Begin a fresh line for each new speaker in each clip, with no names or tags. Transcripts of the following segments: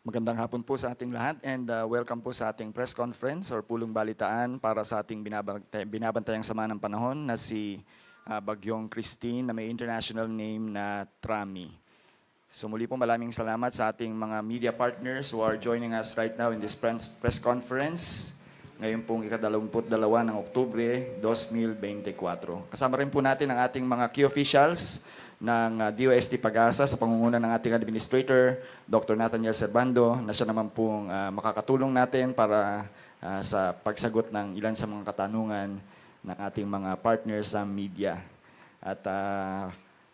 Magandang hapon po sa ating lahat and welcome po sa ating press conference or pulong balitaan para sa ating binabantayang sama ng panahon na si Bagyong Christine na may international name na Trami. So muli po maraming salamat sa ating mga media partners who are joining us right now in this press conference. Ngayon pong ika-22 ng Oktubre 2024. Kasama rin po natin ang ating mga key officials ng DOST Pag-asa sa pangunguna ng ating Administrator, Dr. Nathaniel Servando, na siya naman pong makakatulong natin para sa pagsagot ng ilan sa mga katanungan ng ating mga partners sa media. At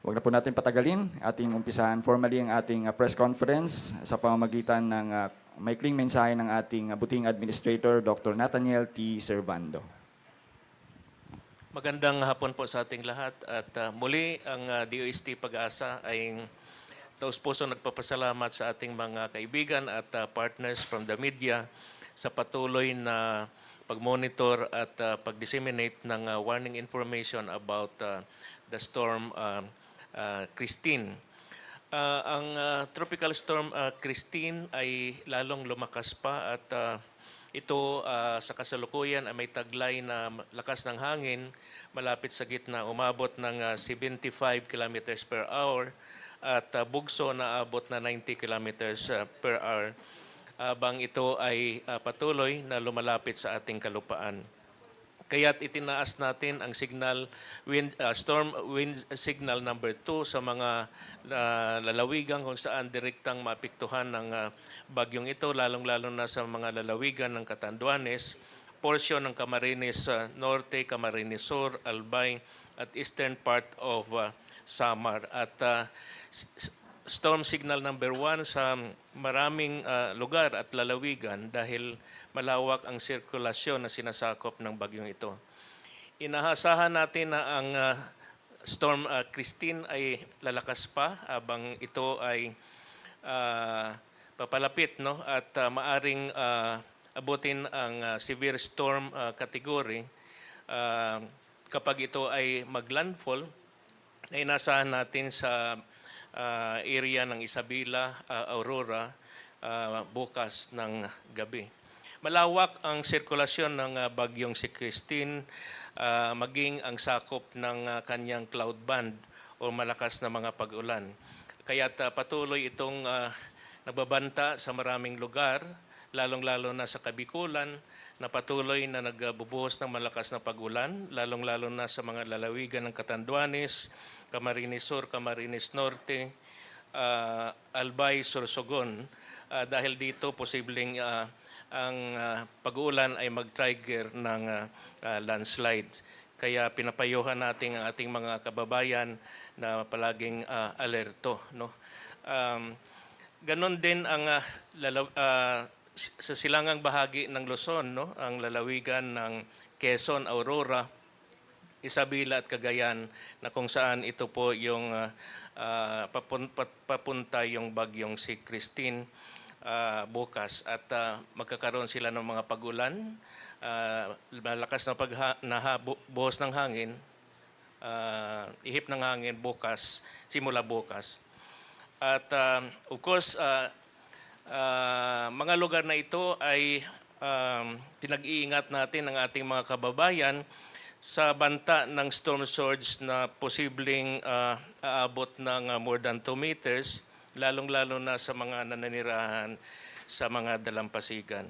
huwag na po natin patagalin, ating umpisahan formally ang ating press conference sa pamamagitan ng maikling mensahe ng ating buting Administrator, Dr. Nathaniel T. Servando.
Magandang hapon po sa ating lahat at muli ang DOST Pag-asa ay taus-puso nagpapasalamat sa ating mga kaibigan at partners from the media sa patuloy na pag-monitor at pag-disseminate ng warning information about the storm Christine. Ang Tropical Storm Christine ay lalong lumakas pa at ito sa kasalukuyan ay may taglay na lakas ng hangin malapit sa gitna, umabot ng 75 kilometers per hour at bugso na abot na 90 kilometers per hour habang ito ay patuloy na lumalapit sa ating kalupaan. Kaya't itinaas natin ang storm wind signal number 2 sa mga lalawigan kung saan direktang maapektuhan ng bagyong ito, lalong-lalo na sa mga lalawigan ng Catanduanes, portion ng Camarines Norte, Camarines Sur, Albay at eastern part of Samar. At storm signal number 1 sa maraming lugar at lalawigan dahil malawak ang sirkulasyon na sinasakop ng bagyong ito. Inaasahan natin na ang storm Christine ay lalakas pa habang ito ay papalapit, no? At maaring abutin ang severe storm category kapag ito ay maglandfall na inasahan natin sa area ng Isabela, Aurora bukas ng gabi. Malawak ang sirkulasyon ng bagyong si Christine, maging ang sakop ng kanyang cloud band o malakas na mga pag-ulan. Kaya't patuloy itong nagbabanta sa maraming lugar, lalong-lalo na sa Kabikulan, na patuloy na nagbubuhos ng malakas na pag-ulan, lalong-lalo na sa mga lalawigan ng Catanduanes, Camarines Sur, Camarines Norte, Albay, Sorsogon, dahil dito posibleng ang pag-uulan ay mag-trigger ng landslide. Kaya pinapayuhan natin ang ating mga kababayan na palaging alerto. No? Ganon din ang sa silangang bahagi ng Luzon, no? Ang lalawigan ng Quezon, Aurora, Isabela at Cagayan na kung saan ito po yung papunta yung bagyong si Christine bukas at magkakaroon sila ng mga pag-ulan, malakas na buhos ng hangin, ihip ng hangin bukas, simula bukas. At of course, mga lugar na ito ay pinag-iingat natin ang ating mga kababayan sa banta ng storm surge na posibleng aabot ng more than 2 meters, lalong-lalo na sa mga nananirahan sa mga dalampasigan.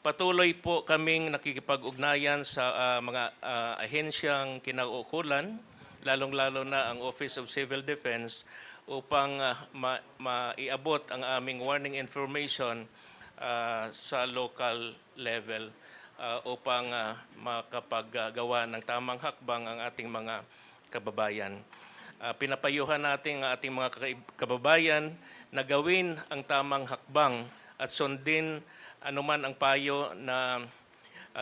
Patuloy po kaming nakikipag-ugnayan sa mga ahensyang kinauukulan, lalong-lalo na ang Office of Civil Defense, upang maiabot ang aming warning information sa local level upang makapaggawa ng tamang hakbang ang ating mga kababayan. Pinapayuhan natin ang ating mga kababayan na gawin ang tamang hakbang at sundin anuman ang payo na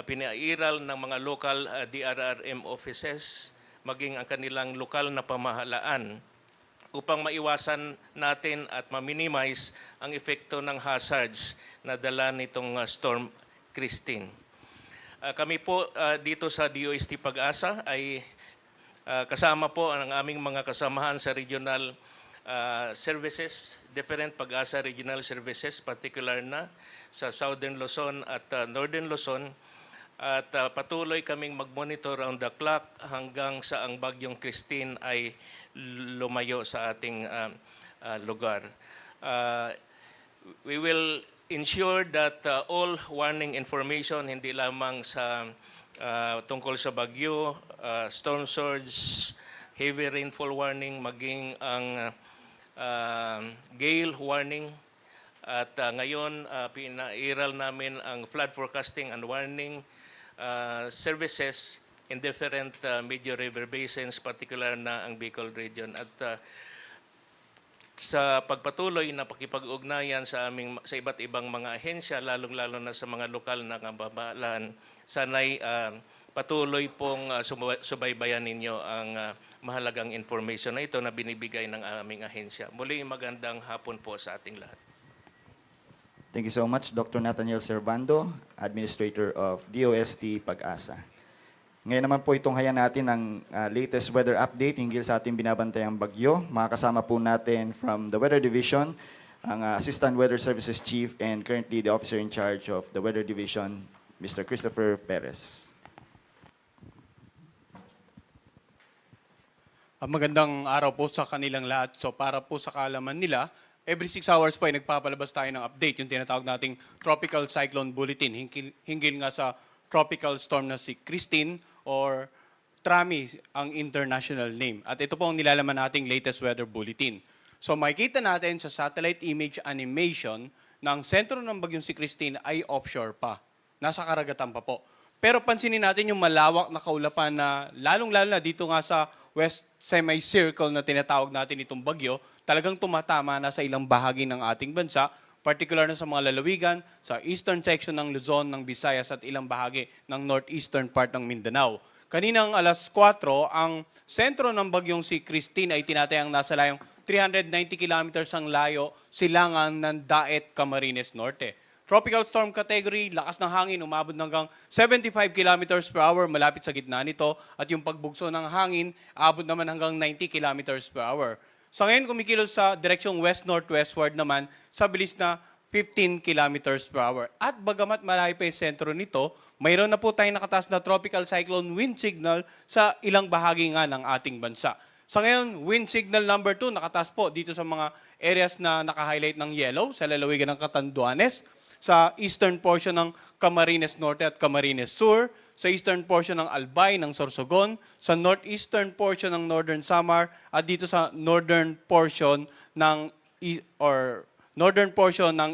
pinairal ng mga local DRRM offices, maging ang kanilang lokal na pamahalaan upang maiwasan natin at ma-minimize ang epekto ng hazards na dala nitong storm Christine. Kami po dito sa DOST Pag-asa ay kasama po ang aming mga kasamahan sa regional services, different Pag-asa regional services, particular na sa Southern Luzon at Northern Luzon. At patuloy kaming mag-monitor round the clock hanggang sa ang bagyong Christine ay lumayo sa ating lugar. We will ensure that all warning information, hindi lamang sa tungkol sa bagyo, storm surge, heavy rainfall warning, maging ang gale warning. At ngayon, pinairal namin ang flood forecasting and warning services in different major river basins, particular na ang Bicol region. At sa pagpatuloy na pakipag-ugnayan sa iba't ibang mga ahensya, lalong-lalo na sa mga lokal na kababalan, sana'y patuloy pong subaybayan ninyo ang mahalagang information na ito na binibigay ng aming ahensya. Muli, magandang hapon po sa ating lahat.
Thank you so much, Dr. Nathaniel Servando, Administrator of DOST Pag-asa. Ngayon naman po itong haya natin ang latest weather update hinggil sa ating binabantayang bagyo. Makakasama po natin from the Weather Division, ang Assistant Weather Services Chief and currently the Officer in Charge of the Weather Division, Mr. Christopher Perez.
Magandang araw po sa kanilang lahat. So para po sa kaalaman nila, every 6 hours po ay nagpapalabas tayo ng update, yung tinatawag nating Tropical Cyclone Bulletin, hinggil nga sa tropical storm na si Christine or Trami ang international name. At ito po ang nilalaman nating latest weather bulletin. So makikita natin sa satellite image animation na ang sentro ng bagyong si Christine ay offshore pa. Nasa karagatan pa po. Pero pansinin natin yung malawak na kaulapan na lalong-lalo na dito nga sa west semicircle na tinatawag natin itong bagyo, talagang tumatama na sa ilang bahagi ng ating bansa, particular na sa mga lalawigan, sa eastern section ng Luzon, ng Visayas at ilang bahagi ng northeastern part ng Mindanao. Kaninang alas 4, ang sentro ng bagyong si Christine ay tinatayang nasa layong 390 kilometers ang layo silangan ng Daet, Camarines Norte. Tropical storm category, lakas ng hangin, umabot hanggang 75 kilometers per hour malapit sa gitna nito at yung pagbugso ng hangin, abot naman hanggang 90 kilometers per hour. Sa ngayon, kumikilos sa direksyong west-northwestward naman sa bilis na 15 kilometers per hour. At bagamat malayo pa yung sentro nito, mayroon na po tayong nakataas na tropical cyclone wind signal sa ilang bahagi nga ng ating bansa. Sa ngayon, wind signal number 2 nakataas po dito sa mga areas na naka-highlight ng yellow sa lalawigan ng Catanduanes, sa eastern portion ng Camarines Norte at Camarines Sur, sa eastern portion ng Albay ng Sorsogon, sa northeastern portion ng Northern Samar, at dito sa northern portion ng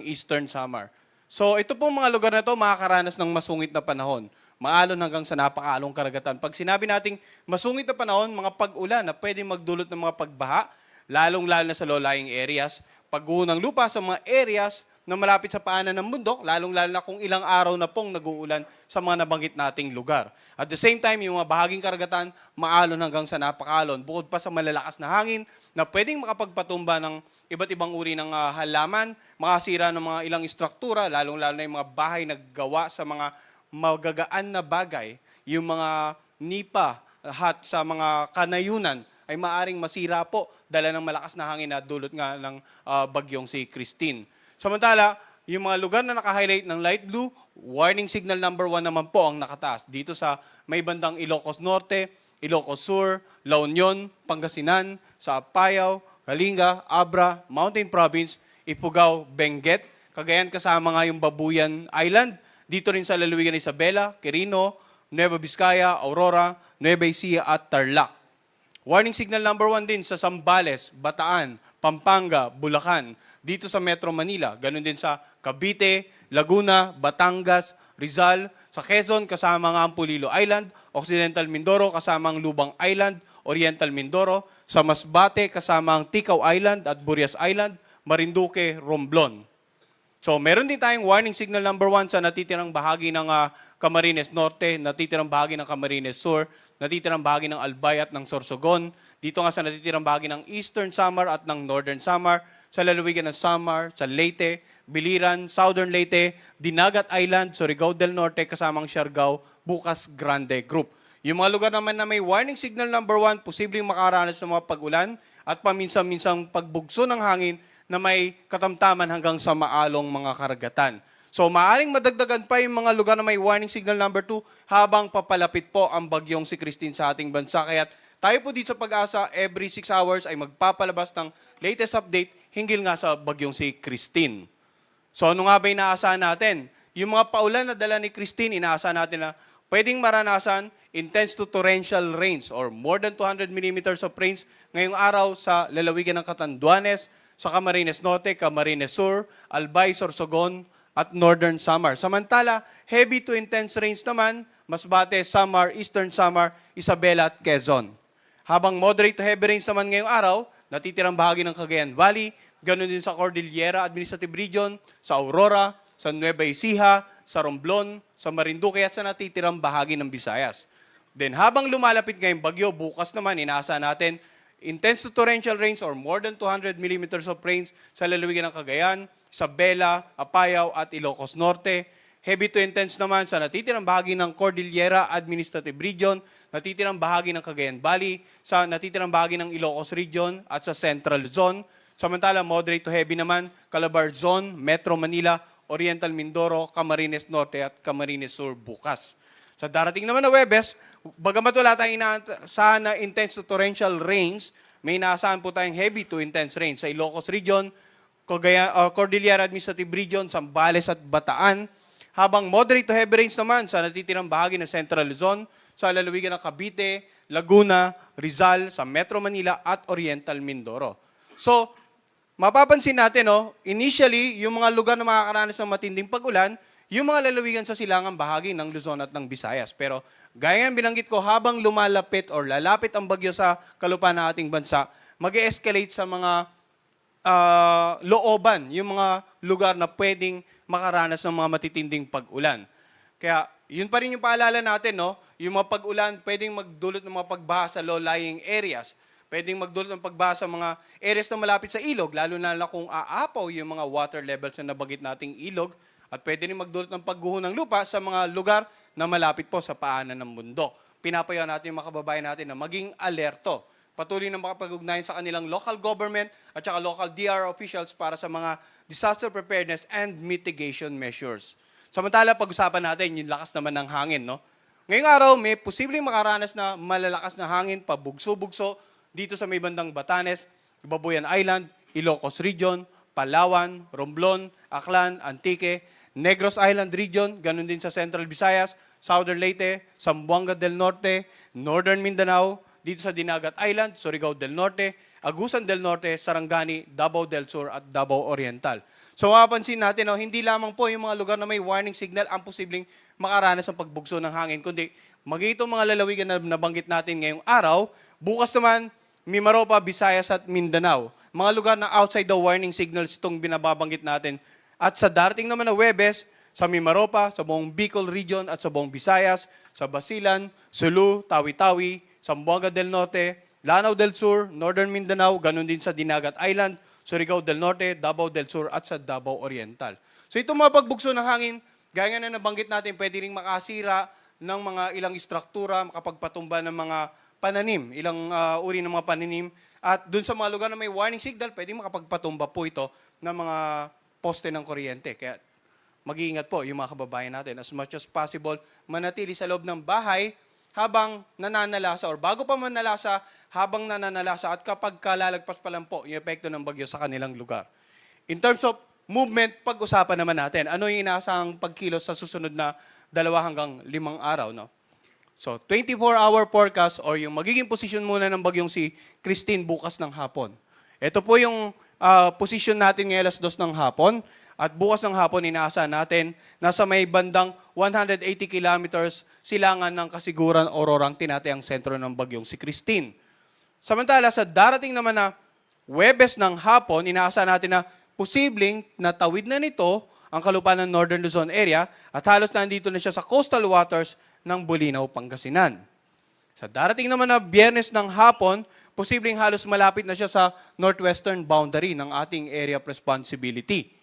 Eastern Samar. So ito pong mga lugar na ito makakaranas ng masungit na panahon. Maalon hanggang sa napakaalong karagatan. Pag sinabi nating masungit na panahon, mga pag-ulan na pwedeng magdulot ng mga pagbaha, lalong-lalo na sa low-lying areas, pagguho ng lupa sa mga areas na malapit sa paanan ng bundok, lalong-lalo na kung ilang araw na pong nag-uulan sa mga nabanggit nating lugar. At the same time, yung mga bahaging karagatan, maalon hanggang sa napakalon. Bukod pa sa malalakas na hangin na pwedeng makapagpatumba ng iba't ibang uri ng halaman, makasira ng mga ilang istruktura, lalong-lalo na yung mga bahay na gawa sa mga magagaan na bagay, yung mga nipa at sa mga kanayunan, ay maaring masira po dala ng malakas na hangin na dulot nga ng bagyong si Christine. Samantala, yung mga lugar na naka-highlight ng light blue, warning signal number 1 naman po ang nakataas. Dito sa may bandang Ilocos Norte, Ilocos Sur, La Union, Pangasinan, sa Apayao, Kalinga, Abra, Mountain Province, Ifugao, Benguet, Cagayan kasama nga yung Babuyan Island, dito rin sa lalawigan ng Isabela, Quirino, Nueva Vizcaya, Aurora, Nueva Ecija at Tarlac. Warning signal number 1 din sa Zambales, Bataan, Pampanga, Bulacan, dito sa Metro Manila, ganun din sa Cavite, Laguna, Batangas, Rizal, sa Quezon kasama nga ang Pulilo Island, Occidental Mindoro kasama ang Lubang Island, Oriental Mindoro, sa Masbate kasama ang Ticao Island at Burias Island, Marinduque, Romblon. So meron din tayong warning signal number 1 sa natitirang bahagi ng Camarines Norte, natitirang bahagi ng Camarines Sur, natitirang bahagi ng Albay at ng Sorsogon, dito nga sa natitirang bahagi ng Eastern Samar at ng Northern Samar, sa lalawigan ng Samar, sa Leyte, Biliran, Southern Leyte, Dinagat Island, Surigao del Norte, kasamang Siargao, Bukas Grande Group. Yung mga lugar naman na may warning signal number 1, posibleng makaranas ng mga pag-ulan at paminsan-minsang pagbugso ng hangin na may katamtaman hanggang sa maalong mga karagatan. So maaaring madagdagan pa yung mga lugar na may warning signal number 2 habang papalapit po ang bagyong si Christine sa ating bansa. Kaya tayo po dito sa Pag-asa, every 6 hours ay magpapalabas ng latest update hinggil nga sa bagyong si Christine. So ano nga ba inaasahan natin? Yung mga paulan na dala ni Christine, inaasahan natin na pwedeng maranasan intense to torrential rains or more than 200 millimeters of rains ngayong araw sa lalawigan ng Catanduanes, sa Camarines Norte, Camarines Sur, Albay, Sorsogon, at Northern Samar. Samantala, heavy to intense rains naman, Masbate, Samar, Eastern Samar, Isabela at Quezon. Habang moderate to heavy rains naman ngayong araw, natitirang bahagi ng Cagayan Valley, ganoon din sa Cordillera Administrative Region, sa Aurora, sa Nueva Ecija, sa Romblon, sa Marinduque at sa natitirang bahagi ng Visayas. Then habang lumalapit ngayong bagyo, bukas naman inaasahan natin intense to torrential rains or more than 200 millimeters of rains sa lalawigan ng Cagayan, Isabela, Apayao at Ilocos Norte. Heavy to intense naman sa natitirang bahagi ng Cordillera Administrative Region, natitirang bahagi ng Cagayan Valley, sa natitirang bahagi ng Ilocos Region at sa Central Zone. Samantala, moderate to heavy naman, Calabar Zone, Metro Manila, Oriental Mindoro, Camarines Norte at Camarines Sur bukas. Sa darating naman na Huwebes, bagamat wala tayong inaasahan na intense to torrential rains, may inaasahan po tayong heavy to intense rains sa Ilocos Region, Cordillera Administrative Region, Zambales at Bataan, habang moderate to heavy rains naman sa natitirang bahagi ng Central Luzon, sa lalawigan ng Cavite, Laguna, Rizal, sa Metro Manila at Oriental Mindoro. So, mapapansin natin, initially, yung mga lugar na makakaranas ng matinding pag-ulan, yung mga lalawigan sa silangang bahagi ng Luzon at ng Visayas. Pero gaya ng binanggit ko, habang lumalapit or lalapit ang bagyo sa kalupaan ng ating bansa, mag-escalate sa mga looban, yung mga lugar na pwedeng makaranas ng mga matitinding pag-ulan. Kaya yun pa rin yung paalala natin, yung mga pag-ulan pwedeng magdulot ng mga pagbaha sa low-lying areas. Pwedeng magdulot ng pagbaha sa mga areas na malapit sa ilog, lalo na kung aapaw yung mga water levels na nabagit nating ilog. At pwede rin magdulot ng pagguho ng lupa sa mga lugar na malapit po sa paanan ng mundo. Pinapayaw natin yung mga kababayan natin na maging alerto. Patuloy na makapag-ugnayan sa kanilang local government at saka local DR officials para sa mga disaster preparedness and mitigation measures. Samantala, pag-usapan natin yung lakas naman ng hangin. Ngayong araw, may posibleng makaranas na malalakas na hangin, pabugso-bugso dito sa may bandang Batanes, Babuyan Island, Ilocos Region, Palawan, Romblon, Aklan, Antique, Negros Island Region, ganun din sa Central Visayas, Southern Leyte, Zamboanga del Norte, Northern Mindanao, dito sa Dinagat Island, Surigao del Norte, Agusan del Norte, Sarangani, Davao del Sur at Davao Oriental. So mapapansin natin, hindi lamang po yung mga lugar na may warning signal ang posibleng makaranas ng pagbugso ng hangin, kundi maging itong mga lalawigan na nabanggit natin ngayong araw, bukas naman, Mimaropa, Visayas at Mindanao. Mga lugar na outside the warning signals itong binababanggit natin. At sa darating naman na Huwebes, sa Mimaropa, sa buong Bicol Region at sa buong Visayas, sa Basilan, Sulu, Tawi-Tawi, Zamboanga del Norte, Lanao del Sur, Northern Mindanao, ganun din sa Dinagat Island, Surigao del Norte, Davao del Sur at sa Davao Oriental. So itong mga pagbugso ng hangin, gaya nga na nabanggit natin, pwede ring makasira ng mga ilang istruktura, makapagpatumba ng mga pananim, ilang uri ng mga pananim. At dun sa mga lugar na may warning signal, pwede makapagpatumba po ito ng mga poste ng kuryente. Kaya mag-iingat po yung mga kababayan natin. As much as possible, manatili sa loob ng bahay habang nananalasa or bago pa manalasa, habang nananalasa at kapag kalalagpas pa lang po yung epekto ng bagyo sa kanilang lugar. In terms of movement, pag-usapan naman natin. Ano yung inaasahang pagkilos sa susunod na 2 hanggang 5 araw, So, 24-hour forecast or yung magiging posisyon muna ng bagyong si Christine bukas ng hapon. Ito po yung posisyon natin ngayon alas 2 ng hapon. At bukas ng hapon, inaasahan natin nasa may bandang 180 kilometers silangan ng Kasiguran, Aurora ang tinatayang sentro ng bagyong si Christine. Samantala, sa darating naman na Huwebes ng hapon, inaasahan natin na posibleng natawid na nito ang kalupaan ng Northern Luzon area at halos nandito na siya sa coastal waters ng Bulinaw, Pangasinan. Sa darating naman na Biyernes ng hapon, posibleng halos malapit na siya sa northwestern boundary ng ating area of responsibility.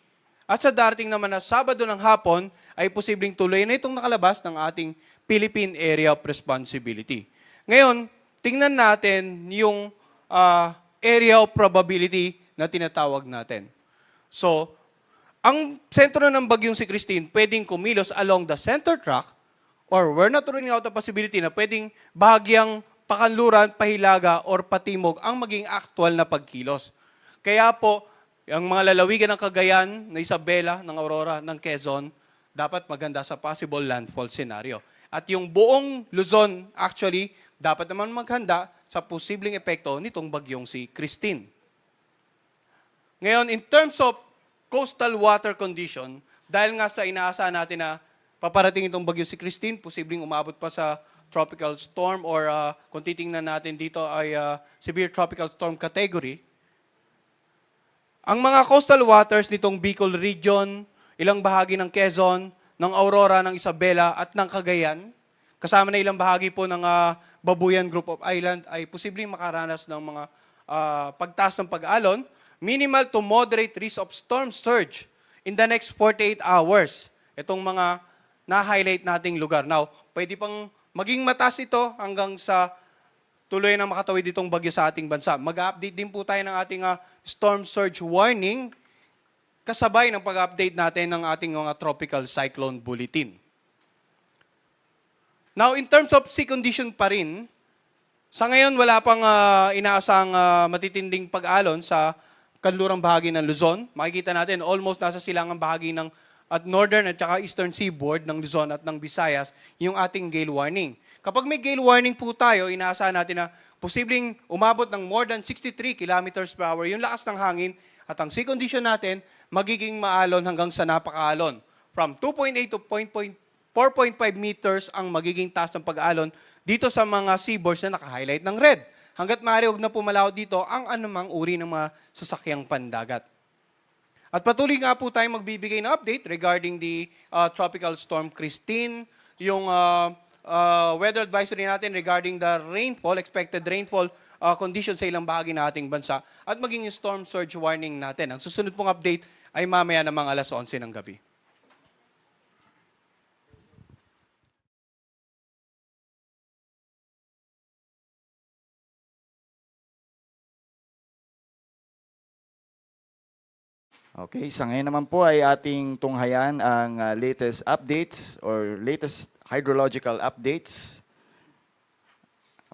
At sa darating naman na Sabado ng hapon, ay posibleng tuloy na itong nakalabas ng ating Philippine Area of Responsibility. Ngayon, tingnan natin yung area of probability na tinatawag natin. So, ang sentro ng bagyong si Christine pwedeng kumilos along the center track or we're not ruling out the possibility na pwedeng bahagyang pakanluran, pahilaga, or patimog ang maging actual na pagkilos. Kaya po, ang mga lalawigan ng Cagayan, ng Isabela, ng Aurora, ng Quezon, dapat maganda sa possible landfall scenario. At yung buong Luzon, actually, dapat naman maghanda sa posibleng epekto nitong bagyong si Christine. Ngayon, in terms of coastal water condition, dahil nga sa inaasahan natin na paparating itong bagyo si Christine, posibleng umabot pa sa tropical storm or kung titingnan natin dito ay severe tropical storm category. Ang mga coastal waters nitong Bicol region, ilang bahagi ng Quezon, ng Aurora, ng Isabela at ng Cagayan, kasama na ilang bahagi po ng Babuyan Group of Island ay posibleng makaranas ng mga pagtaas ng pag-alon, minimal to moderate risk of storm surge in the next 48 hours. Itong mga na-highlight nating lugar. Now, pwede pang maging mataas ito hanggang sa tuloy na makatawid itong bagyo sa ating bansa. Mag-update din po tayo ng ating storm surge warning kasabay ng pag-update natin ng ating mga tropical cyclone bulletin. Now, in terms of sea condition pa rin, sa ngayon wala pang inaasang matitinding pag-alon sa kanlurang bahagi ng Luzon. Makikita natin almost nasa silangang bahagi ng at northern at saka eastern seaboard ng Luzon at ng Visayas yung ating gale warning. Kapag may gale warning po tayo, inaasahan natin na posibleng umabot ng more than 63 kilometers per hour yung lakas ng hangin at ang sea condition natin magiging maalon hanggang sa napakaalon. From 2.8 to 4.5 meters ang magiging taas ng pag-alon dito sa mga seaboards na naka-highlight ng red. Hanggat maaari, huwag na pumalaw dito ang anumang uri ng mga sasakyang pandagat. At patuloy nga po tayong magbibigay ng update regarding the Tropical Storm Christine, yung weather advisory natin regarding the rainfall, expected rainfall conditions sa ilang bahagi ng ating bansa, at maging yung storm surge warning natin. Ang susunod pong update ay mamaya namang alas 11 ng gabi.
Okay, sa ngayon naman po ay ating tunghayan ang latest updates or latest hydrological updates.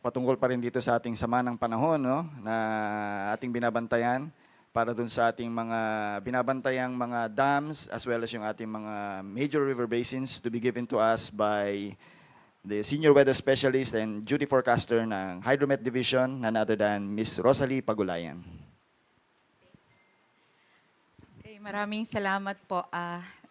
Patungkol pa rin dito sa ating sama ng panahon, no, na ating binabantayan para dun sa ating mga binabantayang mga dams as well as yung ating mga major river basins to be given to us by the senior weather specialist and duty forecaster ng Hydromet Division, none other than Ms. Rosalie Pagulayan.
Maraming salamat po,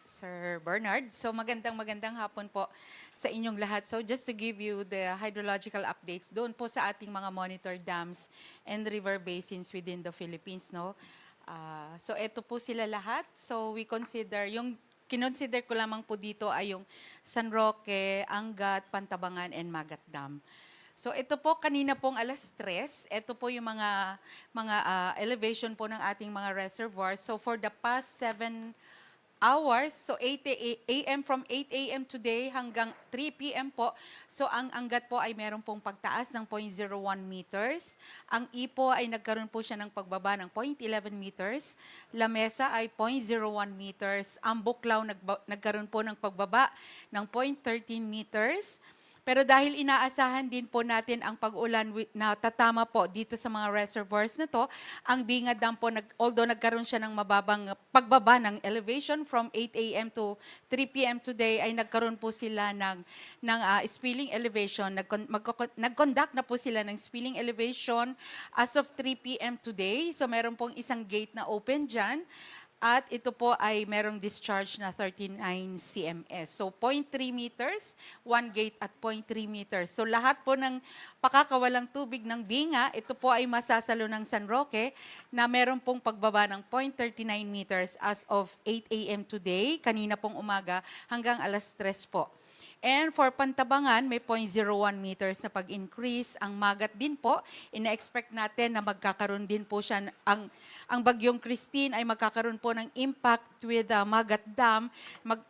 Sir Bernard. So magandang hapon po sa inyong lahat. So just to give you the hydrological updates doon po sa ating mga monitor dams and river basins within the Philippines, no? So ito po sila lahat. So we consider, yung kinonsider ko lamang po dito ay yung San Roque, Angat, Pantabangan, and Magat Dam. So ito po kanina pong alas 3, ito po yung mga elevation po ng ating mga reservoirs. So for the past 7 hours, so 8 a.m. from 8 a.m. today hanggang 3 p.m. po. So ang Angat po ay meron pong pagtaas ng 0.01 meters. Ang Ipo ay nagkaroon po siya ng pagbaba ng 0.11 meters. Lamesa ay 0.01 meters. Ang Buklaw nagkaroon po ng pagbaba ng 0.13 meters. Pero dahil inaasahan din po natin ang pag-ulan na tatama po dito sa mga reservoirs na to, ang Binga Dam po, although nagkaroon siya ng mababang pagbaba ng elevation from 8 a.m. to 3 p.m. today, ay nagkaroon po sila ng spilling elevation. Nag-conduct na po sila ng spilling elevation as of 3 p.m. today. So meron pong isang gate na open dyan. At ito po ay merong discharge na 39 cms. So 0.3 meters, one gate at 0.3 meters. So lahat po ng pakakawalang tubig ng Binga, ito po ay masasalo ng San Roque na meron pong pagbaba ng 0.39 meters as of 8 a.m. today, kanina pong umaga hanggang alas 3 po. And for Pantabangan, may 0.01 meters na pag-increase. Ang Magat din po, ina-expect natin na magkakaroon din po siya, ang bagyong Christine ay magkakaroon po ng impact with Magat Dam.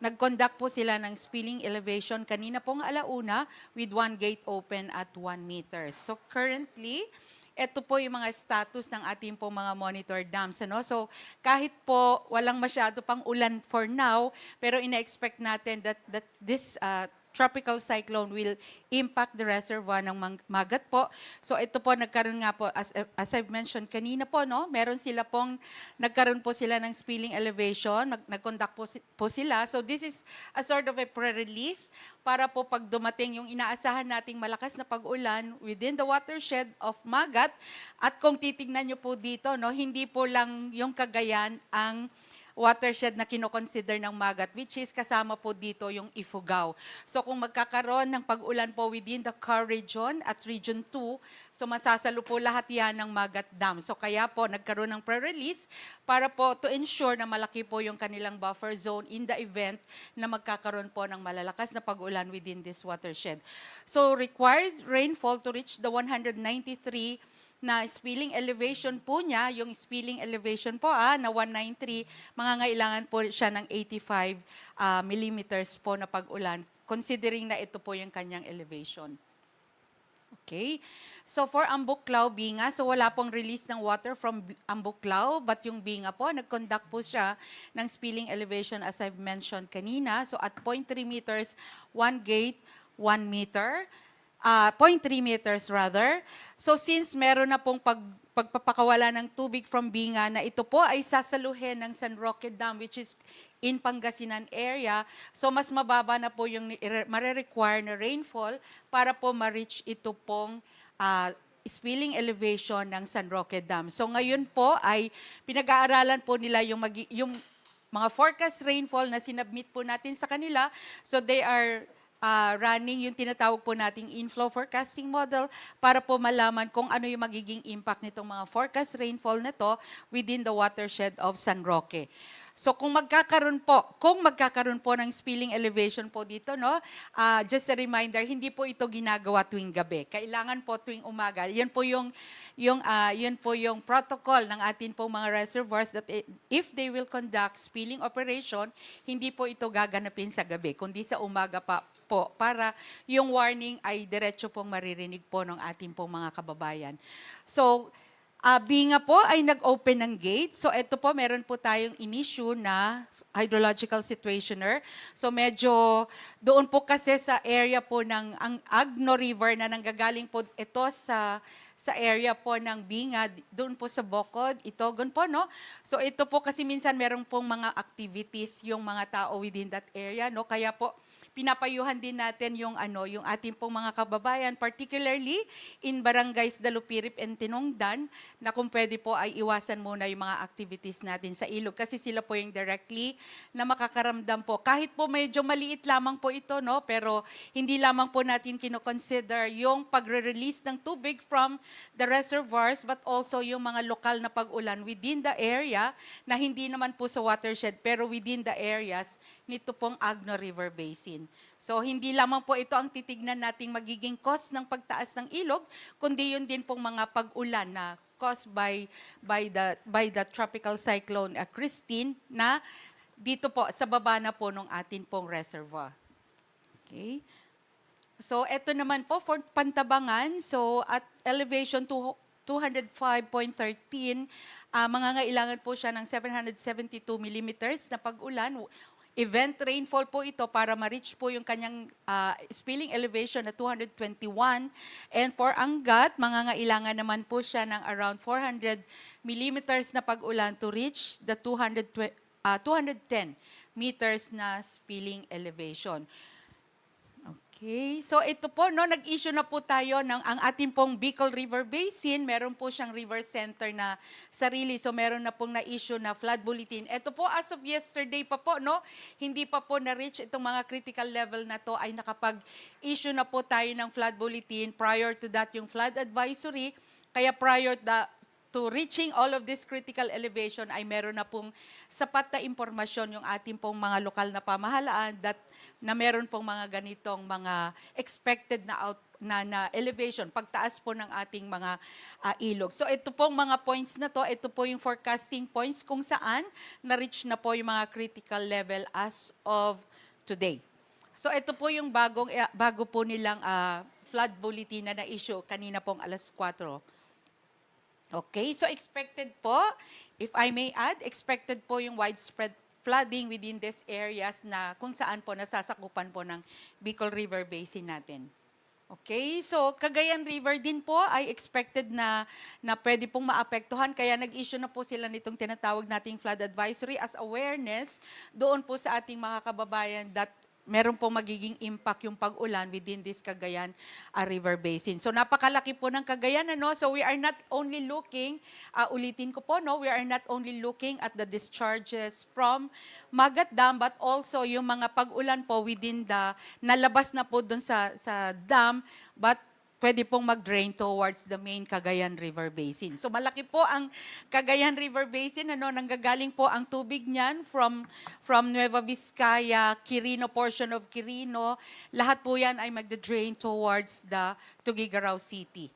Nag-conduct po sila ng spilling elevation kanina pong alauna with one gate open at 1 meter. So currently, ito po yung mga status ng ating po mga monitor dams. Ano? So kahit po walang masyado pang ulan for now, pero ina-expect natin that this tropical cyclone will impact the reservoir ng Magat po. So ito po nagkaroon nga po as I've mentioned kanina po, no, meron sila pong nagkaroon po sila ng spilling elevation, nag-conduct po sila. So this is a sort of a pre-release para po pag dumating yung inaasahan nating malakas na pag-ulan within the watershed of Magat. At kung titingnan niyo po dito, no, hindi po lang yung Cagayan ang watershed na kinoconsider ng Magat, which is kasama po dito yung Ifugao. So kung magkakaroon ng pag-ulan po within the Car region at Region 2, so masasalo po lahat yan ng Magat Dam. So kaya po nagkaroon ng pre-release para po to ensure na malaki po yung kanilang buffer zone in the event na magkakaroon po ng malalakas na pag-ulan within this watershed. So required rainfall to reach the 193 na spilling elevation po niya, yung spilling elevation po na 193, mangangailangan po siya ng 85 millimeters po na pag-ulan, considering na ito po yung kanyang elevation. Okay? So for Ambuklao, Binga, so wala pong release ng water from Ambuklao, but yung Binga po, nag-conduct po siya ng spilling elevation as I've mentioned kanina. So at 0.3 meters, 1 gate, 1 meter. 0.3 meters rather. So since meron na pong pagpapakawala ng tubig from Binga na ito po ay sasaluhin ng San Roque Dam which is in Pangasinan area, so mas mababa na po yung mare-require na rainfall para po ma-reach ito pong spilling elevation ng San Roque Dam. So ngayon po ay pinag-aaralan po nila yung mga forecast rainfall na sinubmit po natin sa kanila. So they are running yung tinatawag po nating inflow forecasting model para po malaman kung ano yung magiging impact nitong mga forecast rainfall na to within the watershed of San Roque. So kung magkakaroon po ng spilling elevation po dito, no, just a reminder, hindi po ito ginagawa tuwing gabi. Kailangan po tuwing umaga. Yun po yung protocol ng atin pong mga reservoirs that if they will conduct spilling operation, hindi po ito gaganapin sa gabi, kundi sa umaga pa po para yung warning ay diretso pong maririnig po ng ating pong mga kababayan. So, Binga po ay nag-open ng gate. So ito po, meron po tayong in-issue na hydrological situationer. So medyo doon po kasi sa area po ng ang Agno River na nanggagaling po ito sa area po ng Binga, doon po sa Bocod, Itogon po, no? So ito po kasi minsan meron pong mga activities yung mga tao within that area, no? Kaya po pinapayuhan din natin yung ating pong mga kababayan, particularly in barangays Dalupirip and Tinongdan, na kung pwede po ay iwasan muna yung mga activities natin sa ilog kasi sila po yung directly na makakaramdam po. Kahit po medyo maliit lamang po ito, no, pero hindi lamang po natin kino-consider yung pagre-release ng tubig from the reservoirs but also yung mga lokal na pag-ulan within the area na hindi naman po sa watershed pero within the areas nito pong Agno River Basin. So hindi lamang po ito ang titignan nating magiging cause ng pagtaas ng ilog, kundi yun din pong mga pag-ulan na caused by the tropical cyclone Christine na dito po sa baba na po ng atin pong reservoir. Okay? So ito naman po for Pantabangan, so at elevation 205.13, mangangailangan po siya ng 772 millimeters na pag-ulan. Event rainfall po ito para ma-reach po yung kanyang spilling elevation na 221. And for Angat, mangangailangan naman po siya ng around 400 millimeters na pag-ulan to reach the 210 meters na spilling elevation. Okay, so ito po, no, nag-issue na po tayo ng ang ating pong Bicol River Basin. Meron po siyang river center na sarili. So meron na pong na-issue na flood bulletin. Ito po, as of yesterday pa po, no, hindi pa po na-reach itong mga critical level na to ay nakapag-issue na po tayo ng flood bulletin. Prior to that, yung flood advisory. Kaya prior to reaching all of this critical elevation ay meron na pong sapat na impormasyon yung ating pong mga lokal na pamahalaan na meron pong mga ganitong mga expected na elevation, pagtaas po ng ating mga ilog. So ito pong mga points na to, ito po yung forecasting points kung saan na-reach na po yung mga critical level as of today. So ito po yung bago po nilang flood bulletin na na-issue kanina pong alas 4. Okay, so expected po, if I may add, expected po yung widespread flooding within these areas na kung saan po nasasakupan po ng Bicol River Basin natin. Okay, so Cagayan River din po ay expected na pwede pong maapektuhan. Kaya nag-issue na po sila nitong tinatawag nating flood advisory as awareness doon po sa ating mga kababayan that meron pong magiging impact yung pag-ulan within this Cagayan River Basin. So napakalaki po ng Cagayan, ano? So we are not only looking, ulitin ko po, no? We are not only looking at the discharges from Magat Dam, but also yung mga pag-ulan po within the, nalabas na po doon sa dam, but pwede pong mag-drain towards the main Cagayan River Basin. So malaki po ang Cagayan River Basin, ano, nanggagaling po ang tubig niyan from Nueva Vizcaya, Quirino, portion of Quirino. Lahat po yan ay magda-drain towards the Tuguegarao City.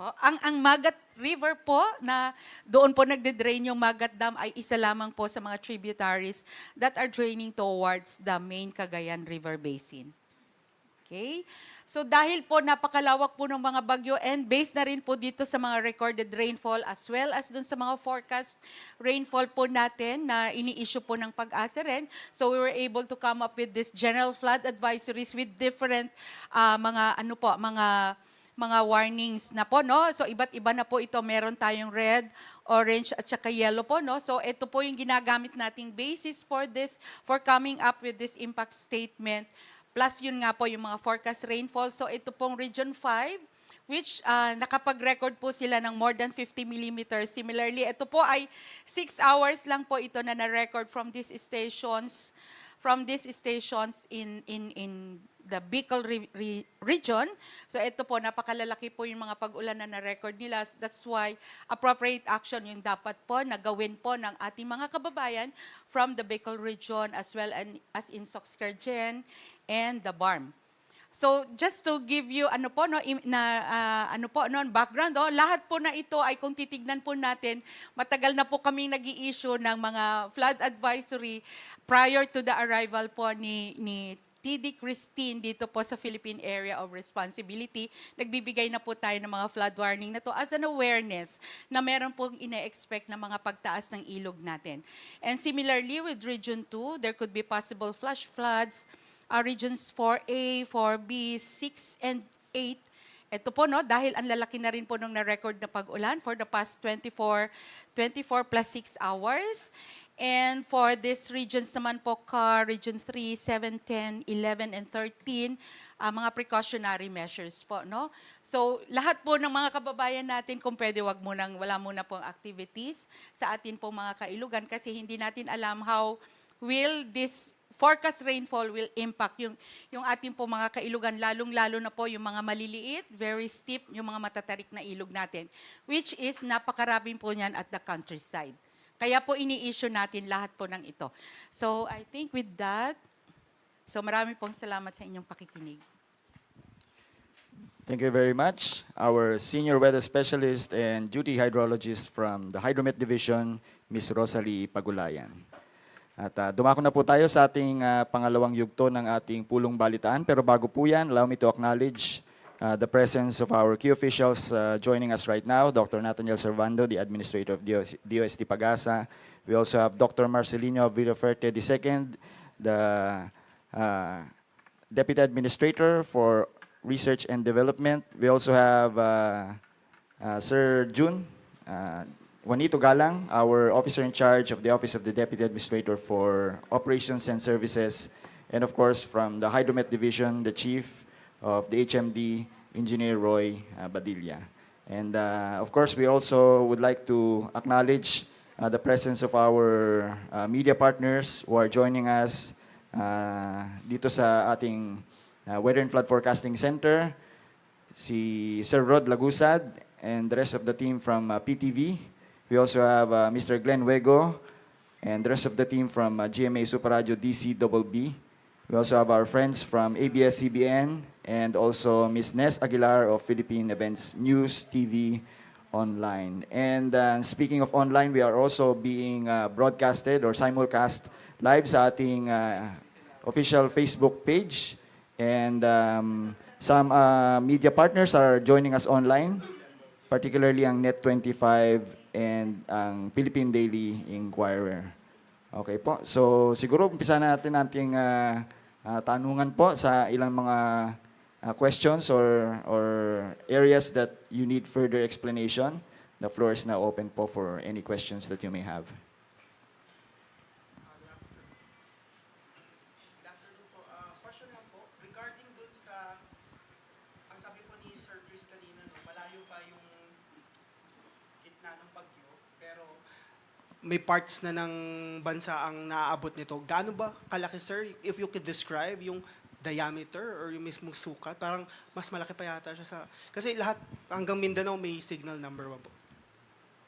Po. Ang Magat River po, na doon po nagde-drain yung Magat Dam, ay isa lamang po sa mga tributaries that are draining towards the main Cagayan River Basin. Okay? So dahil po napakalawak po ng mga bagyo and based na rin po dito sa mga recorded rainfall as well as dun sa mga forecast rainfall po natin na ini-issue po ng Pag-asa rin. So we were able to come up with this general flood advisories with different mga warnings na po, no? So iba't iba na po ito. Meron tayong red, orange at saka yellow po, no? So ito po yung ginagamit nating basis for this, for coming up with this impact statement. Plus yun nga po yung mga forecast rainfall. So ito pong Region 5, which nakapag-record po sila ng more than 50 millimeters. Similarly, ito po ay 6 hours lang po ito na na-record from these stations in the Bicol region. So ito po, napakalalaki po yung mga pag-ulan na na-record nila. That's why appropriate action yung dapat po na gawin po ng ating mga kababayan from the Bicol region as well as in Soxcargen and the BARM. So just to give you background, lahat po na ito ay kung titignan po natin, matagal na po kaming nag-i-issue ng mga flood advisory prior to the arrival po ni TD Christine dito po sa Philippine Area of Responsibility. Nagbibigay na po tayo ng mga flood warning na to as an awareness na meron pong ine-expect na mga pagtaas ng ilog natin. And similarly with Region 2, there could be possible flash floods. Regions 4A, 4B, 6, and 8. Ito po, no, dahil ang lalaki na rin po nung na-record na pag-ulan for the past 24 plus 6 hours. And for these regions naman po, Region 3, 7, 10, 11, and 13, mga precautionary measures po, no? So, lahat po ng mga kababayan natin, kung pwede, wala muna pong activities sa atin pong mga kailugan kasi hindi natin alam how will this forecast rainfall will impact yung ating po mga kailugan, lalong-lalo na po yung mga maliliit, very steep, yung mga matatarik na ilog natin, which is napakarabing po niyan at the countryside. Kaya po ini-issue natin lahat po ng ito. So I think with that, so marami pong salamat sa inyong pakikinig.
Thank you very much. Our senior weather specialist and duty hydrologist from the Hydromet Division, Ms. Rosalie Pagulayan. At dumako na po tayo sa ating pangalawang yugto ng ating pulong balitaan. Pero bago po yan, allow me to acknowledge the presence of our key officials joining us right now, Dr. Nathaniel Servando, the Administrator of DOST Pag-asa. We also have Dr. Marcelino Villaferte II, the Deputy Administrator for Research and Development. We also have Sir June Juanito Galang, our officer in charge of the Office of the Deputy Administrator for Operations and Services, and of course from the Hydromet Division, the Chief of the HMD, Engineer Roy Badilla. And of course, we also would like to acknowledge the presence of our media partners who are joining us dito sa ating Weather and Flood Forecasting Center, si Sir Rod Lagusad and the rest of the team from PTV. We also have Mr. Glenn Wego and the rest of the team from GMA Super Radio DCBB. We also have our friends from ABS-CBN and also Ms. Nes Aguilar of Philippine Events News TV Online. And speaking of online, we are also being broadcasted or simulcast live sa ating official Facebook page. And some media partners are joining us online. particularly ang Net25 and ang Philippine Daily Inquirer. Okay po. So siguro umpisa natin ating tanungan po sa ilang mga questions or areas that you need further explanation. The floor is now open po for any questions that you may have.
Question lang po, regarding dun sa, ang sabi po ni Sir Chris kanina, no, malayo pa yung gitna ng bagyo, pero may parts na ng bansa ang naaabot nito. Gaano ba kalaki, sir? If you could describe yung diameter or yung mismong sukat, parang mas malaki pa yata siya sa... Kasi lahat, hanggang Mindanao may signal number 1 po.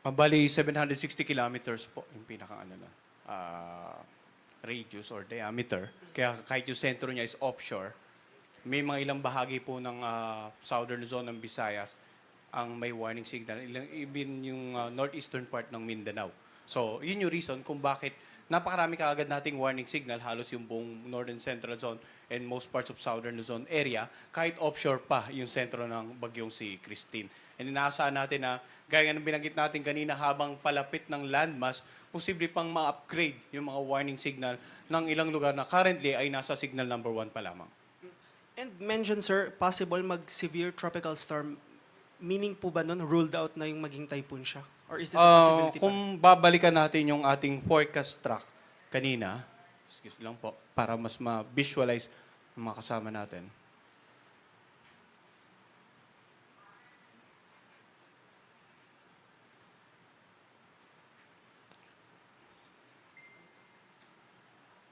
Mabali 760 kilometers po yung radius or diameter. Kaya kahit yung sentro niya is offshore, may mga ilang bahagi po ng southern zone ng Visayas ang may warning signal. Even yung northeastern part ng Mindanao. So, yun yung reason kung bakit napakarami kaagad nating warning signal, halos yung buong northern central zone and most parts of southern Luzon area, kahit offshore pa yung sentro ng bagyong si Christine. And inaasahan natin na, gaya ng binanggit natin kanina, habang palapit ng landmass, posible pang ma-upgrade yung mga warning signal ng ilang lugar na currently ay nasa signal number 1 pa lamang.
And mention, sir, possible mag-severe tropical storm. Meaning po ba nun, ruled out na yung maging typhoon siya? Or is it a possibility pa?
Kung babalikan natin yung ating forecast track kanina, excuse me lang po, para mas ma-visualize ng mga kasama natin.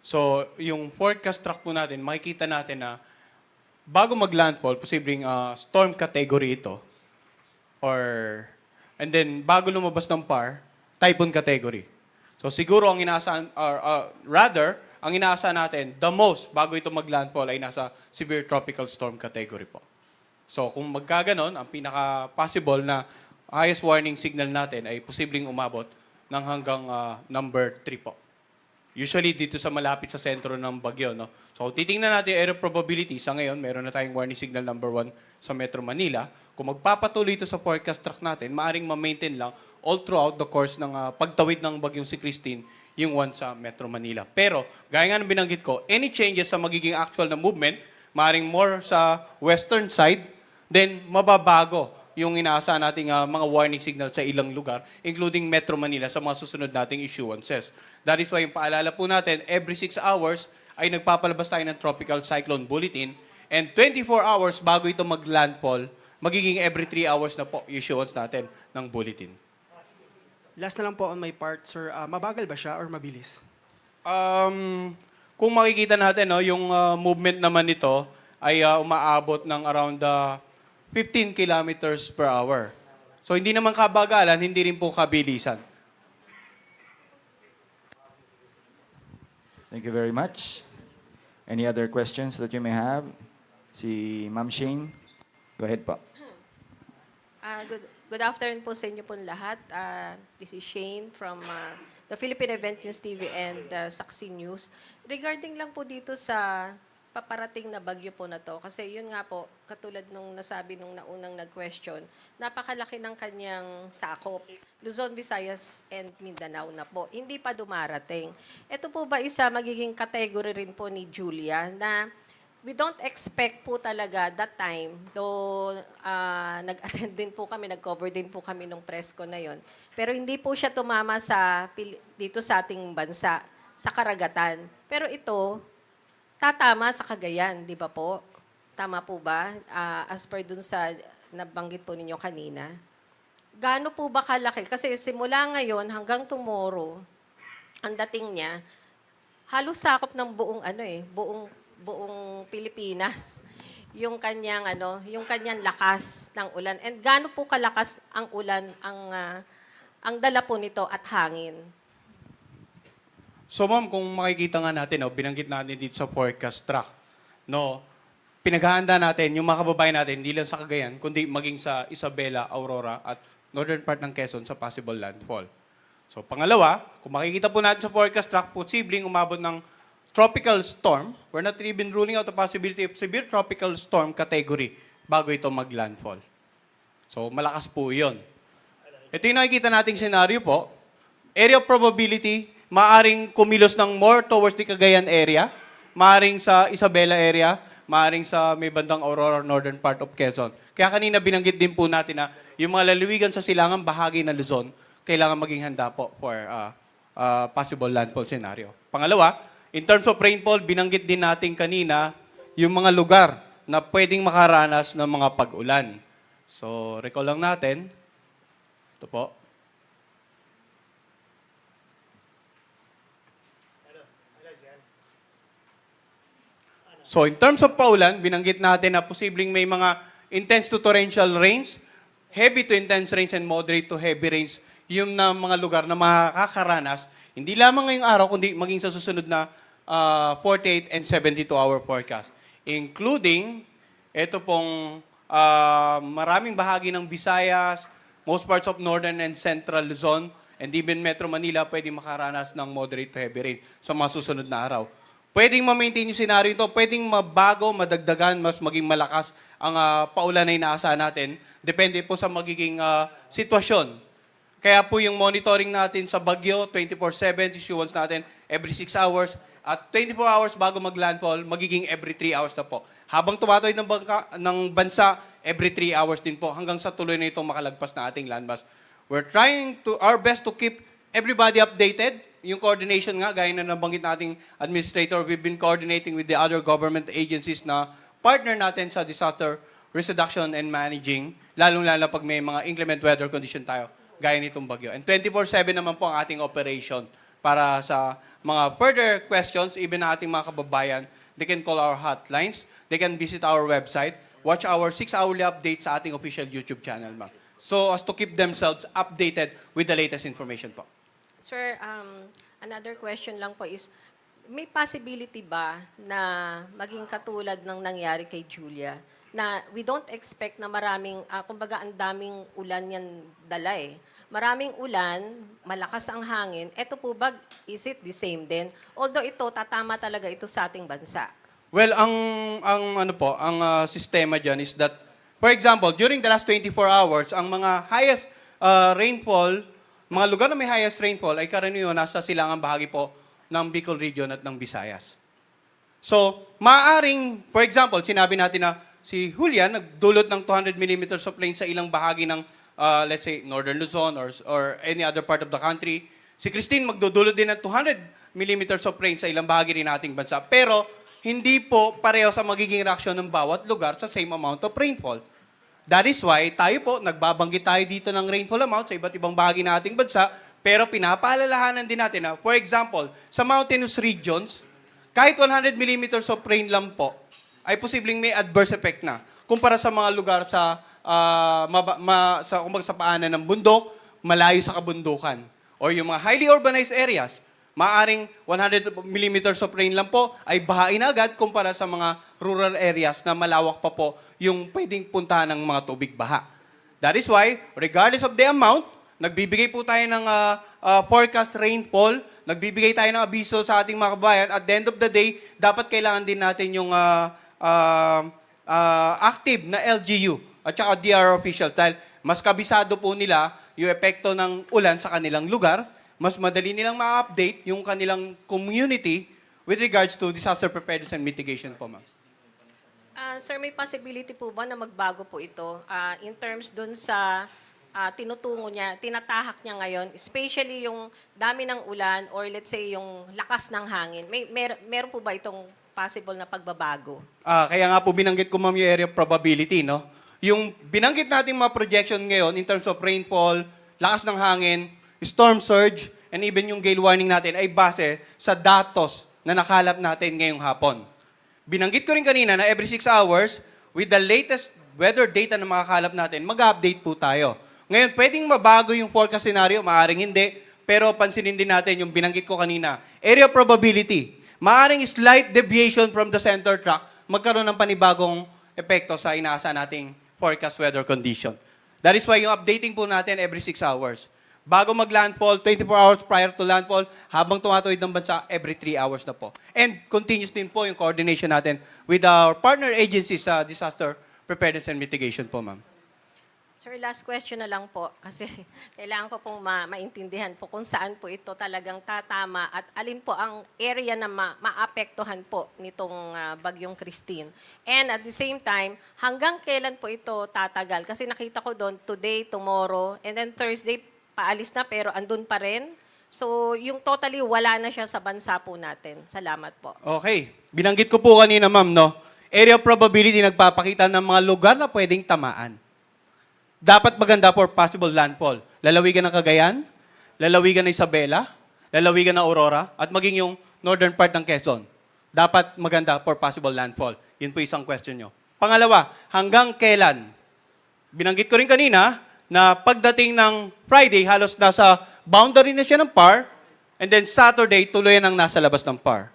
So, yung forecast track po natin, makikita natin na bago mag-landfall, posibleng storm category ito. And then, bago lumabas ng PAR, typhoon category. So, siguro ang inaasahan, ang inaasahan natin, the most, bago ito mag-landfall, ay nasa severe tropical storm category po. So, kung magkaganon, ang pinaka-possible na highest warning signal natin ay posibleng umabot ng hanggang number 3 po. Usually dito sa malapit sa sentro ng bagyo, no? So, titingnan natin error probability. Sa ngayon, meron na tayong warning signal number 1 sa Metro Manila. Kung magpapatuloy ito sa forecast track natin, maaring ma-maintain lang all throughout the course ng pagtawid ng bagyong si Christine, yung 1 sa Metro Manila. Pero, gaya nga ng binanggit ko, any changes sa magiging actual na movement, maaring more sa western side, then mababago yung inaasahan nating mga warning signal sa ilang lugar, including Metro Manila sa mga susunod nating issuances. That is why yung paalala po natin, every 6 hours ay nagpapalabas tayo ng Tropical Cyclone Bulletin, and 24 hours bago ito mag-landfall, magiging every 3 hours na po issuance natin ng bulletin.
Last na lang po on my part, sir. Mabagal ba siya or mabilis?
Kung makikita natin, no, yung movement naman nito ay umaabot ng around 15 kilometers per hour. So hindi naman kabagalan, hindi rin po kabilisan.
Thank you very much. Any other questions that you may have? Si Ma'am Shane, go ahead po.
Good afternoon po sa inyo po lahat. This is Shane from the Philippine Event News TV and Saksi News. Regarding lang po dito sa paparating na bagyo po na to, kasi yun nga po, katulad nung nasabi nung naunang nag-question, napakalaki ng kanyang sakop. Luzon, Visayas, and Mindanao na po. Hindi pa dumarating. Ito po ba isa magiging category rin po ni Julia na we don't expect po talaga that time, though nag-attend din po kami, nag-cover din po kami nung press ko na yon. Pero hindi po siya tumama dito sa ating bansa, sa karagatan. Pero ito, tatama sa Cagayan, di ba po? Tama po ba? As per dun sa nabanggit po ninyo kanina. Gaano po ba kalaki? Kasi simula ngayon hanggang tomorrow, ang dating niya, halos sakop ng buong Pilipinas yung kanyang lakas ng ulan. And gaano po kalakas ang ulan ang dala po nito at hangin?
So ma'am, kung makikita nga natin, no, binanggit natin dito sa forecast track, no, pinaghahanda natin yung mga kababayan natin, hindi lang sa Cagayan, kundi maging sa Isabela, Aurora, at northern part ng Quezon sa possible landfall. So pangalawa, kung makikita po natin sa forecast track, posibleng umabot ng tropical storm. We're not even ruling out the possibility of severe tropical storm category bago ito mag-landfall. So, malakas po yun. Ito yung nakikita nating scenario po. Area of probability, maaring kumilos ng more towards the Cagayan area, maaring sa Isabela area, maaring sa may bandang Aurora, northern part of Quezon. Kaya kanina binanggit din po natin na yung mga lalawigan sa silangang bahagi ng Luzon, kailangan maging handa po for possible landfall scenario. Pangalawa, in terms of rainfall, binanggit din natin kanina yung mga lugar na pwedeng makaranas ng mga pag-ulan. So, recall lang natin. Ito po. So, in terms of paulan, binanggit natin na posibleng may mga intense to torrential rains, heavy to intense rains, and moderate to heavy rains, yung na mga lugar na makakaranas, hindi lamang ngayong araw, kundi maging sa susunod na 48 and 72-hour forecast. Including, ito pong maraming bahagi ng Visayas, most parts of northern and central Luzon, and even Metro Manila, pwedeng makaranas ng moderate to heavy rain sa mga susunod na araw. Pwedeng ma-maintain yung scenario ito, pwedeng mabago, madagdagan, mas maging malakas ang paulan na inaasahan natin. Depende po sa magiging sitwasyon. Kaya po yung monitoring natin sa bagyo, 24/7, issuance natin every 6 hours, at 24 hours bago mag-landfall, magiging every 3 hours na po. Habang tumatoy ng bansa, every 3 hours din po, hanggang sa tuloy na itong makalagpas na ating landmass. We're trying our best to keep everybody updated. Yung coordination nga, gaya na nabanggit nating administrator, we've been coordinating with the other government agencies na partner natin sa disaster risk reduction and managing, lalong-lalo pag may mga inclement weather condition tayo, gaya nitong bagyo. And 24/7 naman po ang ating operation para sa mga further questions, even na ating mga kababayan, they can call our hotlines, they can visit our website, watch our 6-hourly updates sa ating official YouTube channel, ma'am. So as to keep themselves updated with the latest information po.
Sir, another question lang po is, may possibility ba na maging katulad ng nangyari kay Julia? Na we don't expect na maraming, kumbaga ang daming ulan yan dala eh. Maraming ulan, malakas ang hangin. Ito po ba, is it the same din? Although ito, tatama talaga ito sa ating bansa.
Well, ang sistema dyan is that, for example, during the last 24 hours, ang mga highest rainfall, mga lugar na may highest rainfall ay karaniwan nasa silangang bahagi po ng Bicol region at ng Visayas. So, maaaring, for example, sinabi natin na si Julian nagdulot ng 200 millimeters of rain sa ilang bahagi ng, let's say, northern Luzon or any other part of the country. Si Christine magdudulot din ng 200 millimeters of rain sa ilang bahagi rin nating bansa. Pero, hindi po pareho sa magiging reaksyon ng bawat lugar sa same amount of rainfall. That is why tayo po, nagbabanggit tayo dito ng rainfall amount sa iba't ibang bahagi ng ating bansa, pero pinapaalalahanan din natin na, for example, sa mountainous regions, kahit 100 millimeters of rain lang po, ay posibleng may adverse effect na. Kumpara sa mga lugar sa, sa paanan ng bundok, malayo sa kabundukan. Or yung mga highly urbanized areas, maaring 100 millimeters of rain lang po ay bahain agad kumpara sa mga rural areas na malawak pa po yung pwedeng puntahan ng mga tubig baha. That is why, regardless of the amount, nagbibigay po tayo ng forecast rainfall, nagbibigay tayo ng abiso sa ating mga kabayan. At the end of the day, dapat kailangan din natin yung active na LGU at saka DRO officials dahil mas kabisado po nila yung epekto ng ulan sa kanilang lugar, mas madali nilang ma-update yung kanilang community with regards to disaster preparedness and mitigation po, ma'am.
Sir, may possibility po ba na magbago po ito in terms dun sa tinutungo niya, tinatahak niya ngayon, especially yung dami ng ulan or let's say yung lakas ng hangin. Meron po ba itong possible na pagbabago?
Kaya nga po binanggit ko, ma'am, yung area of probability, no? Yung binanggit nating mga projection ngayon in terms of rainfall, lakas ng hangin, storm surge, and even yung gale warning natin ay base sa datos na nakalap natin ngayong hapon. Binanggit ko rin kanina na every 6 hours, with the latest weather data na makakalap natin, mag-update po tayo. Ngayon, pwedeng mabago yung forecast scenario, maaaring hindi, pero pansinin din natin yung binanggit ko kanina. Area probability. Maaaring slight deviation from the center track, magkaroon ng panibagong epekto sa inaasahan nating forecast weather condition. That is why yung updating po natin every 6 hours. Bago mag-landfall, 24 hours prior to landfall, habang tumatuwid ng bansa, every 3 hours na po. And continuous din po yung coordination natin with our partner agencies sa disaster preparedness and mitigation po, ma'am.
Sir, last question na lang po kasi kailangan ko pong maintindihan po kung saan po ito talagang tatama at alin po ang area na maapektuhan po nitong Bagyong Christine. And at the same time, hanggang kailan po ito tatagal? Kasi nakita ko doon today, tomorrow, and then Thursday paalis na pero andun pa rin. So yung totally wala na siya sa bansa po natin. Salamat po.
Okay. Binanggit ko po kanina, ma'am, no? Area of probability nagpapakita ng mga lugar na pwedeng tamaan. Dapat maganda for possible landfall. Lalawigan ng Cagayan, lalawigan ng Isabela, lalawigan ng Aurora, at maging yung northern part ng Quezon. Dapat maganda for possible landfall. Yun po isang question nyo. Pangalawa, hanggang kailan? Binanggit ko rin kanina na pagdating ng Friday, halos nasa boundary na siya ng PAR, and then Saturday, tuluyan ang nasa labas ng PAR.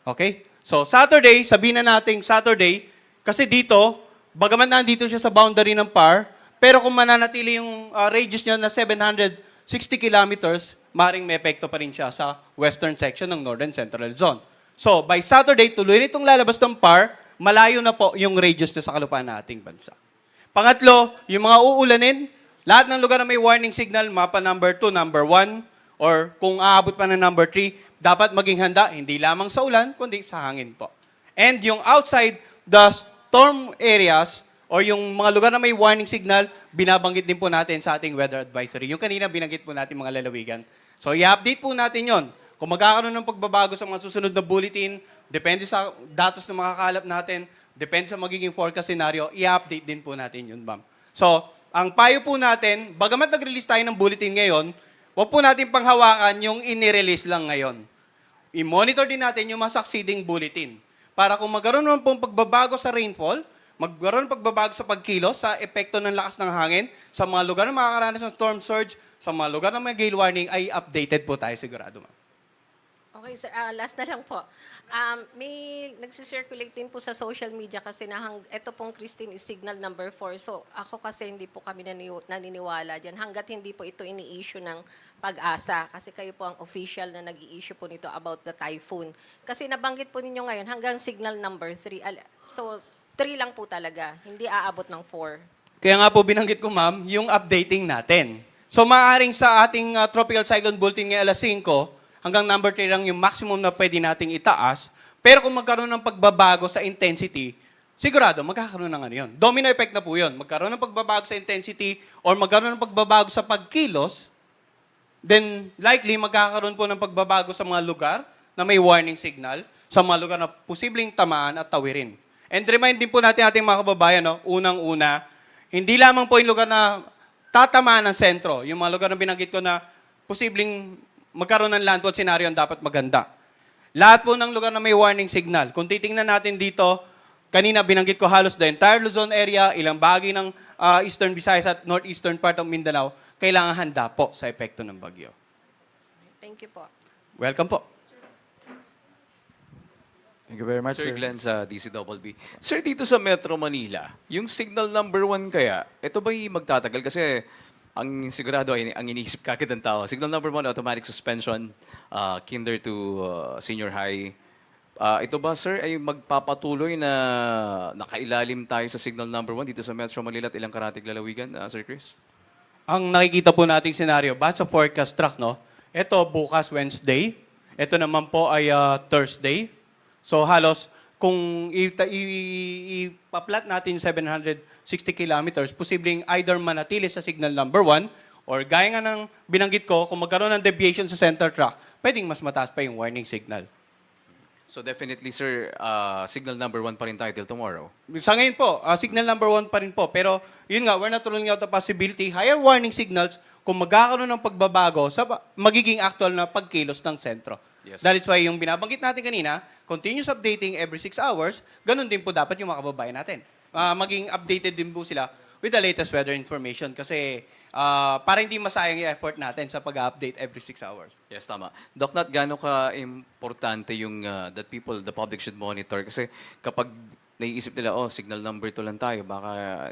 Okay? So, Saturday, sabihin na natin Saturday, kasi dito, bagaman nandito siya sa boundary ng PAR, pero kung mananatili yung radius niya na 760 kilometers, maring may epekto pa rin siya sa western section ng Northern Central Zone. So, by Saturday, tuloy nitong lalabas ng PAR, malayo na po yung radius niya sa kalupaan nating bansa. Pangatlo, yung mga uulanin, lahat ng lugar na may warning signal, mapa number 2, number 1, or kung aabot pa ng number 3, dapat maging handa, hindi lamang sa ulan, kundi sa hangin po. And yung outside the storm areas, or yung mga lugar na may warning signal, binabanggit din po natin sa ating weather advisory. Yung kanina binanggit po natin mga lalawigan. So, i-update po natin yon. Kung magkakaroon ng pagbabago sa mga susunod na bulletin, depende sa datos na makakalap natin, depende sa magiging forecast scenario, i-update din po natin yun, ma'am. So, ang payo po natin, bagamat nag-release tayo ng bulletin ngayon, huwag po natin panghawakan yung inirelease lang ngayon. I-monitor din natin yung mga succeeding bulletin. Para kung magkaroon naman pong pagbabago sa rainfall, magkaroon ng pagbabago sa pagkilos, sa epekto ng lakas ng hangin, sa mga lugar na makakaranas ng storm surge, sa mga lugar na may gale warning, ay updated po tayo sigurado, ma'am.
Okay, sir. Last na lang po. May nagsisirculate din po sa social media kasi ito pong Christine is signal number 4. So ako kasi hindi po kami naniniwala dyan hanggat hindi po ito ini-issue ng Pag-asa. Kasi kayo po ang official na nag-i-issue po nito about the typhoon. Kasi nabanggit po ninyo ngayon hanggang signal number 3. So 3 lang po talaga. Hindi aabot ng 4.
Kaya nga po binanggit ko, ma'am, yung updating natin. So maaaring sa ating tropical cyclone bulletin ng alas 5, hanggang number 3 lang yung maximum na pwede nating itaas. Pero kung magkaroon ng pagbabago sa intensity, sigurado magkakaroon ng ano yun. Domino effect na po yun. Magkaroon ng pagbabago sa intensity or magkaroon ng pagbabago sa pagkilos, then likely magkakaroon po ng pagbabago sa mga lugar na may warning signal, sa mga lugar na posibleng tamaan at tawirin. And remind din po natin ating mga kababayan, no, unang-una, hindi lamang po yung lugar na tatamaan ng sentro, yung mga lugar na binanggit ko na posibleng magkaroon ng landfall scenario ang dapat maganda. Lahat po ng lugar na may warning signal. Kung titingnan natin dito, kanina binanggit ko halos the entire Luzon area, ilang bahagi ng Eastern Visayas at Northeastern part of Mindanao, kailangan handa po sa epekto ng bagyo.
Thank you po.
Welcome po.
Thank you very much,
Sir
sir.
Glenn sa DCWB. Sir, dito sa Metro Manila, yung signal number 1 kaya, ito ba'y magtatagal? Kasi ang sigurado ay ang iniisip kagad ng tao. Signal number 1, automatic suspension, kinder to senior high. Ito ba, sir, ay magpapatuloy na nakailalim tayo sa signal number 1 dito sa Metro Manila at ilang karatig lalawigan, Sir Chris?
Ang nakikita po nating scenario, base sa forecast track, no? Ito bukas Wednesday. Ito naman po ay Thursday. So halos kung ipaplat natin 760 kilometers, posibleng either manatili sa signal number 1 or gaya nga ng binanggit ko, kung magkaroon ng deviation sa center track, pwedeng mas mataas pa yung warning signal.
So definitely, sir, signal number 1 pa rin tayo till tomorrow.
Sa ngayon po, signal number 1 pa rin po. Pero yun nga, we're not ruling out the possibility, higher warning signals kung magkakaroon ng pagbabago sa magiging actual na pagkilos ng sentro.
Yes.
That is why yung binabanggit natin kanina, continuous updating every 6 hours, ganun din po dapat yung mga kababayan natin. Maging updated din po sila with the latest weather information kasi para hindi masayang yung effort natin sa pag-update every 6 hours.
Yes, tama. Doc, Nat, gaano ka-importante yung that the public should monitor? Kasi kapag naiisip nila, signal number 2 lang tayo, baka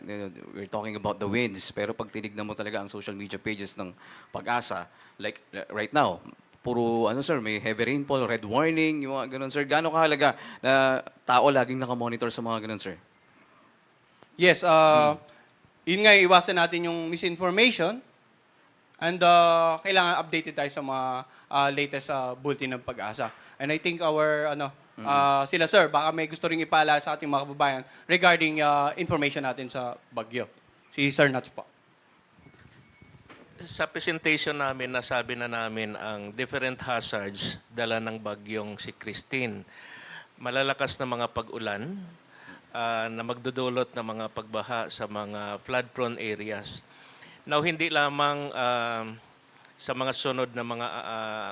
we're talking about the winds. Pero pag tinignan mo talaga ang social media pages ng Pag-asa, like right now, puro, sir, may heavy rainfall, red warning, yung mga ganun, sir. Gaano kahalaga na tao laging nakamonitor sa mga ganun, sir?
Yes, Yun nga, iwasan natin yung misinformation. And kailangan updated tayo sa mga latest bulletin ng pag-asa. And I think sila sir, baka may gusto ring ipaalala sa ating mga kababayan regarding information natin sa Bagyo. Si Sir Nats po.
Sa presentation namin, nasabi na namin ang different hazards dala ng bagyong si Christine. Malalakas na mga pag-ulan na magdudulot ng mga pagbaha sa mga flood-prone areas. Now, hindi lamang sa mga sunod na mga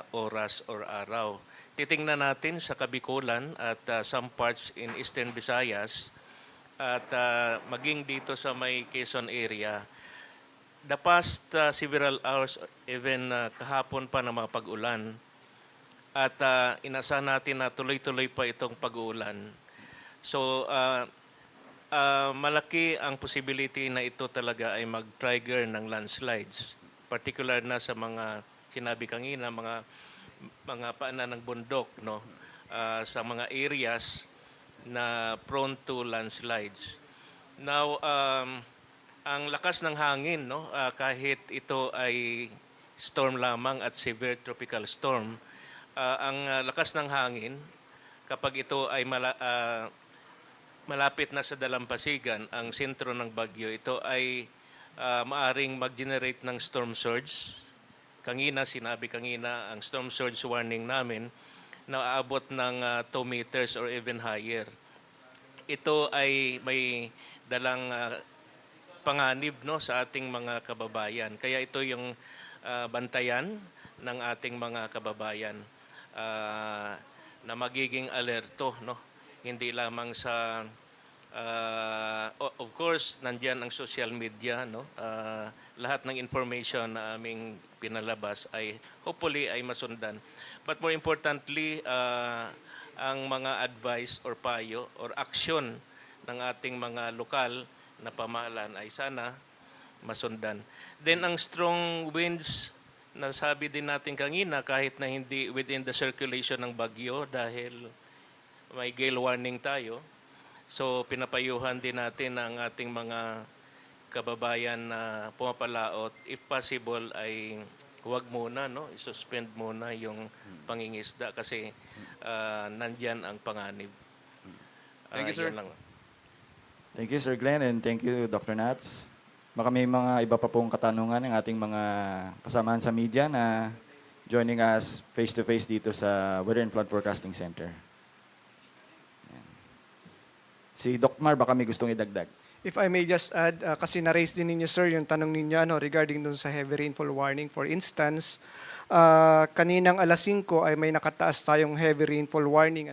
oras or araw. Titingnan natin sa Kabikulan at some parts in Eastern Visayas at maging dito sa may Quezon area. The past several hours, even kahapon pa ng mga pag-ulan, at inasahan natin na tuloy-tuloy pa itong pag-uulan. So, malaki ang possibility na ito talaga ay mag-trigger ng landslides. Particular na sa mga, sinabi kanina, mga paanan ng bundok, no? Sa mga areas na prone to landslides. Now, ang lakas ng hangin, no, kahit ito ay storm lamang at severe tropical storm, ang lakas ng hangin kapag ito ay malapit na sa dalampasigan, ang sentro ng bagyo, ito ay maaring mag-generate ng storm surge. Sinabi kanina, ang storm surge warning namin na aabot ng 2 meters or even higher. Ito ay may dalang panganib, no, sa ating mga kababayan. Kaya ito yung bantayan ng ating mga kababayan na magiging alerto, no. Hindi lamang sa of course nandiyan ang social media, no. Lahat ng information na aming pinalabas ay hopefully ay masundan. But more importantly, ang mga advice or payo or action ng ating mga lokal na pamahalaan ay sana masundan. Then ang strong winds, nasabi din natin kanina, kahit na hindi within the circulation ng bagyo dahil may gale warning tayo. So pinapayuhan din natin ang ating mga kababayan na pumapalaot. If possible ay huwag muna, no? I-suspend muna yung pangingisda kasi nandyan ang panganib.
Thank you, sir.
Yun lang.
Thank you, Sir Glenn, and thank you, Dr. Nats. Baka may mga iba pa pong katanungan ng ating mga kasamahan sa media na joining us face-to-face dito sa Weather and Flood Forecasting Center. Yan. Si Doc Mar, baka may gustong idagdag.
If I may just add, kasi na-raise din ninyo, sir, yung tanong ninyo regarding dun sa heavy rainfall warning. For instance, kaninang alas 5 ay may nakataas tayong heavy rainfall warning.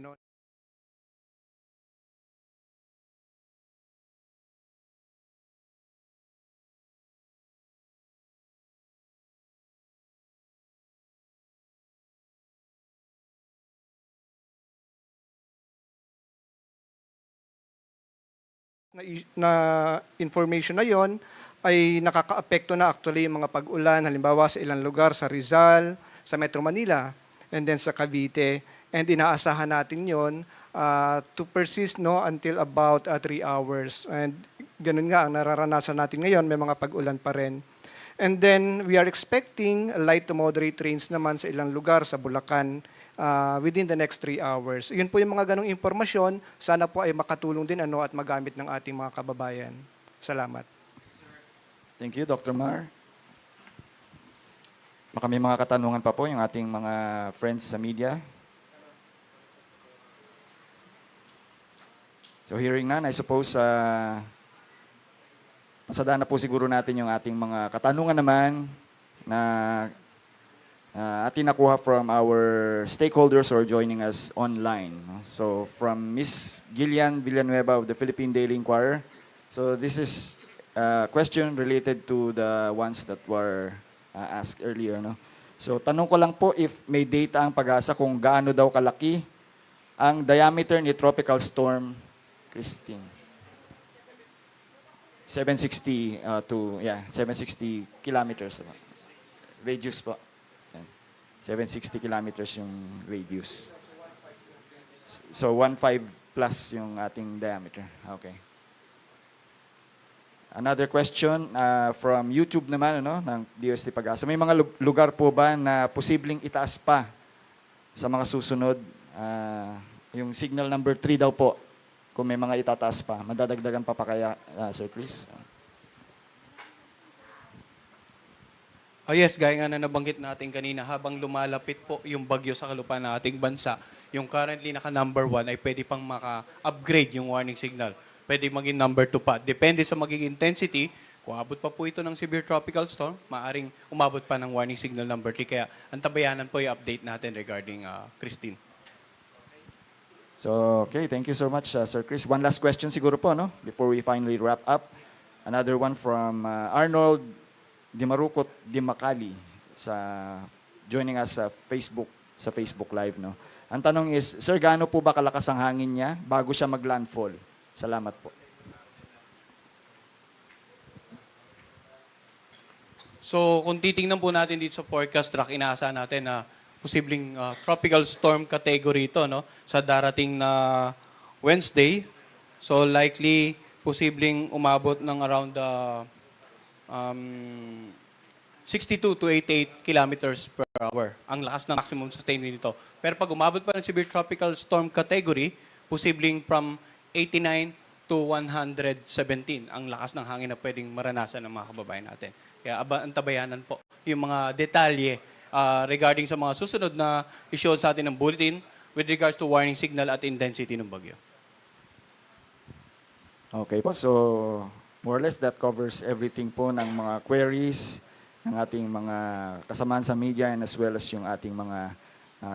Na information na yon ay nakakaapekto na actually yung mga pag-ulan, halimbawa sa ilang lugar, sa Rizal, sa Metro Manila, and then sa Cavite. And inaasahan natin yon to persist, no, until about 3 hours. And ganun nga, ang nararanasan natin ngayon, may mga pag-ulan pa rin. And then we are expecting light to moderate rains naman sa ilang lugar, sa Bulacan, within the next 3 hours. Yun po yung mga ganong impormasyon. Sana po ay makatulong din at magamit ng ating mga kababayan. Salamat.
Thank you, Dr. Mar. Baka may mga katanungan pa po yung ating mga friends sa media. So hearing none, I suppose pasadaan na po siguro natin yung ating mga katanungan naman na ating nakuha from our stakeholders who are joining us online. So from Ms. Gillian Villanueva of the Philippine Daily Inquirer. So this is a question related to the ones that were asked earlier. No? So tanong ko lang po if may data ang Pag-asa kung gaano daw kalaki ang diameter ni Tropical Storm Christine. 760 760 kilometers. Radius po. 760 kilometers yung radius. So 1.5 plus yung ating diameter. Okay. Another question from YouTube naman ano, ng DOST Pag-asa. May mga lugar po ba na posibleng itaas pa sa mga susunod? Yung signal number 3 daw po, kung may mga itataas pa. Madadagdagan pa kaya, Sir Chris?
Yes, gaya nga na nabanggit natin kanina, habang lumalapit po yung bagyo sa kalupaan ng ating bansa, yung currently naka number 1 ay pwede pang maka-upgrade yung warning signal. Pwede maging number 2 pa. Depende sa magiging intensity, kung abot pa po ito ng severe tropical storm, maaring umabot pa ng warning signal number 3. Kaya antabayanan po yung update natin regarding Christine.
So, okay, thank you so much, Sir Chris. One last question siguro po, no? Before we finally wrap up. Another one from Arnold Dimarukot Dimakali joining us sa Facebook Live, no? Ang tanong is, Sir, gaano po ba kalakas ang hangin niya bago siya mag-landfall? Salamat po.
So kung titingnan po natin dito sa forecast track, inaasahan natin na posibleng tropical storm category ito, no, sa darating na Wednesday. So likely posibleng umabot ng around 62 to 88 kilometers per hour. Ang lakas ng maximum sustained wind nito. Pero pag umabot pa ng severe tropical storm category, posibleng from 89 to 117 ang lakas ng hangin na pwedeng maranasan ng mga kababayan natin. Kaya antabayanan po yung mga detalye regarding sa mga susunod na issue sa atin ng bulletin with regards to warning signal at intensity ng bagyo.
Okay po, so more or less that covers everything po ng mga queries ng ating mga kasamaan sa media and as well as yung ating mga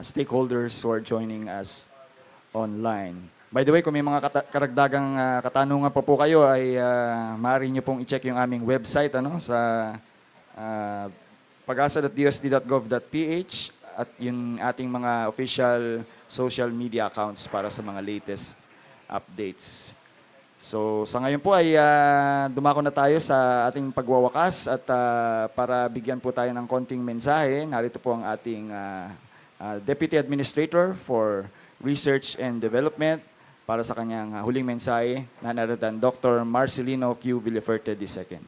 stakeholders who are joining us online. By the way, kung may mga karagdagang katanungan pa po kayo, ay maaari nyo pong i-check yung aming website sa pagasa.dosd.gov.ph at yung ating mga official social media accounts para sa mga latest updates. So sa ngayon po ay dumako na tayo sa ating pagwawakas at para bigyan po tayo ng konting mensahe, narito po ang ating Deputy Administrator for Research and Development para sa kanyang huling mensahe na naratan Dr. Marcelino Q. Villaferte II.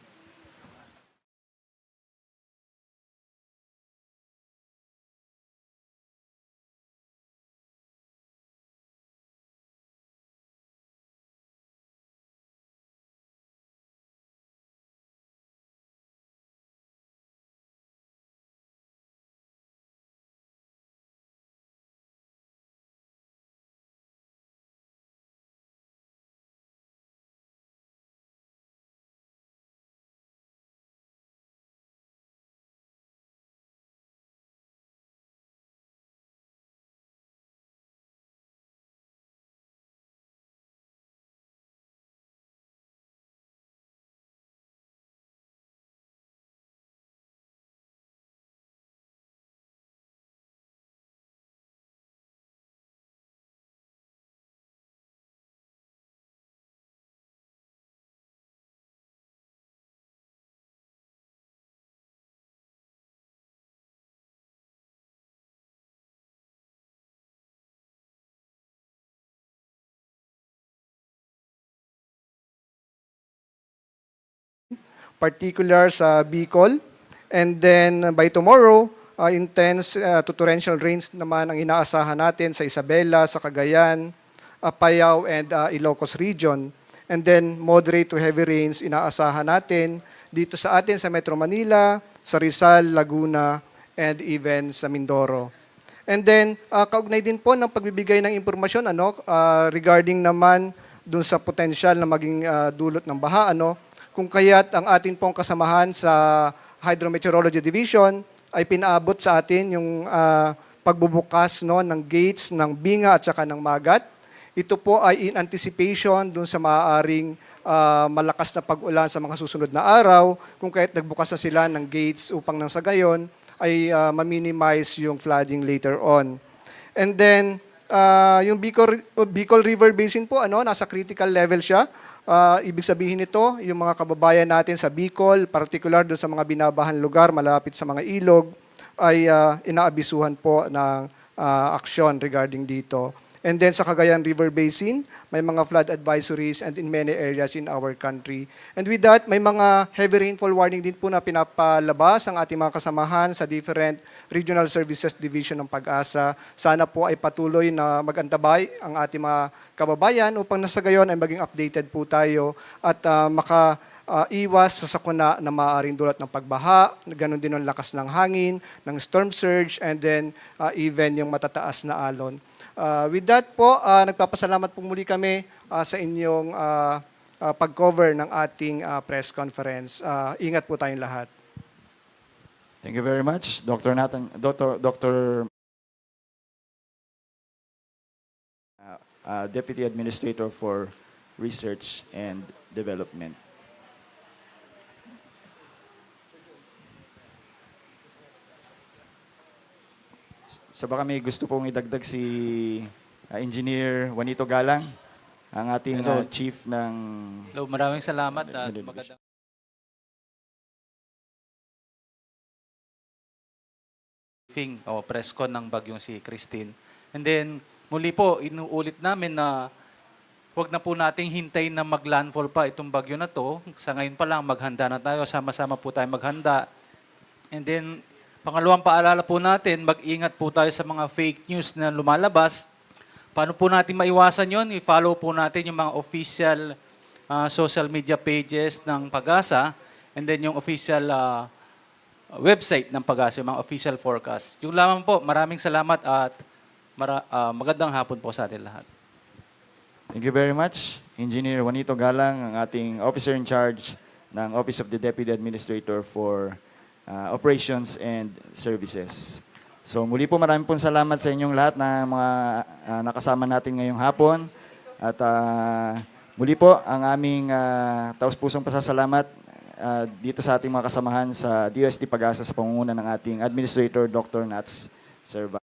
particular sa Bicol. And then by tomorrow, intense to torrential rains naman ang inaasahan natin sa Isabela, sa Cagayan, Apayao, and Ilocos region. And then moderate to heavy rains inaasahan natin dito sa atin sa Metro Manila, sa Rizal, Laguna, and even sa Mindoro. And then, kaugnay din po ng pagbibigay ng impormasyon regarding naman dun sa potential na maging dulot ng baha, kung kaya't ang atin pong kasamahan sa Hydrometeorology Division ay pinaabot sa atin yung pagbubukas ng gates ng Binga at saka ng Magat. Ito po ay in anticipation dun sa maaaring malakas na pag-ulan sa mga susunod na araw, kung kaya't nagbukas na sila ng gates upang nang sa gayon ay ma-minimize yung flooding later on. And then, yung Bicol River Basin po, nasa critical level siya. Ibig sabihin nito, yung mga kababayan natin sa Bicol, particular doon sa mga binabahan lugar, malapit sa mga ilog, ay inaabisuhan po ng aksyon regarding dito. And then sa Cagayan River Basin, may mga flood advisories and in many areas in our country. And with that, may mga heavy rainfall warning din po na pinapalabas ang ating mga kasamahan sa different regional services division ng Pag-asa. Sana po ay patuloy na mag-antabay ang ating mga kababayan upang nasa gayon ay maging updated po tayo at iwas sa sakuna na maaaring dulot ng pagbaha, ganun din ang lakas ng hangin, ng storm surge, and then even yung matataas na alon. With that po, nagpapasalamat po muli kami sa inyong pag-cover ng ating press conference. Ingat po tayong lahat.
Thank you very much, Dr. Nathan, Dr. Deputy Administrator for Research and Development. So baka may gusto pong idagdag si Engineer Juanito Galang, ang ating chief ng
Hello, maraming salamat at
Division.
magandang briefing o press con ng bagyong si Christine. And then, muli po, inuulit namin na huwag na po nating hintayin na mag-landfall pa itong bagyo na to. Sa ngayon pa lang, maghanda na tayo. Sama-sama po tayo maghanda. And then, pangalawang paalala po natin, mag-ingat po tayo sa mga fake news na lumalabas. Paano po natin maiwasan yon? I-follow po natin yung mga official social media pages ng Pag-asa and then yung official website ng Pag-asa, yung mga official forecast. Yung lamang po, maraming salamat at magandang hapon po sa atin lahat.
Thank you very much, Engineer Juanito Galang, ang ating officer in charge ng Office of the Deputy Administrator for Operations and Services. So muli po maraming pong salamat sa inyong lahat na mga nakasama natin ngayong hapon. At muli po ang aming taus-pusong pasasalamat dito sa ating mga kasamahan sa DOST Pag-asa sa pangunguna ng ating Administrator Dr. Nats Serva.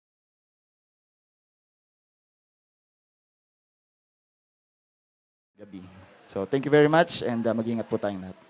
Gabi. So thank you very much and mag-ingat po tayong lahat.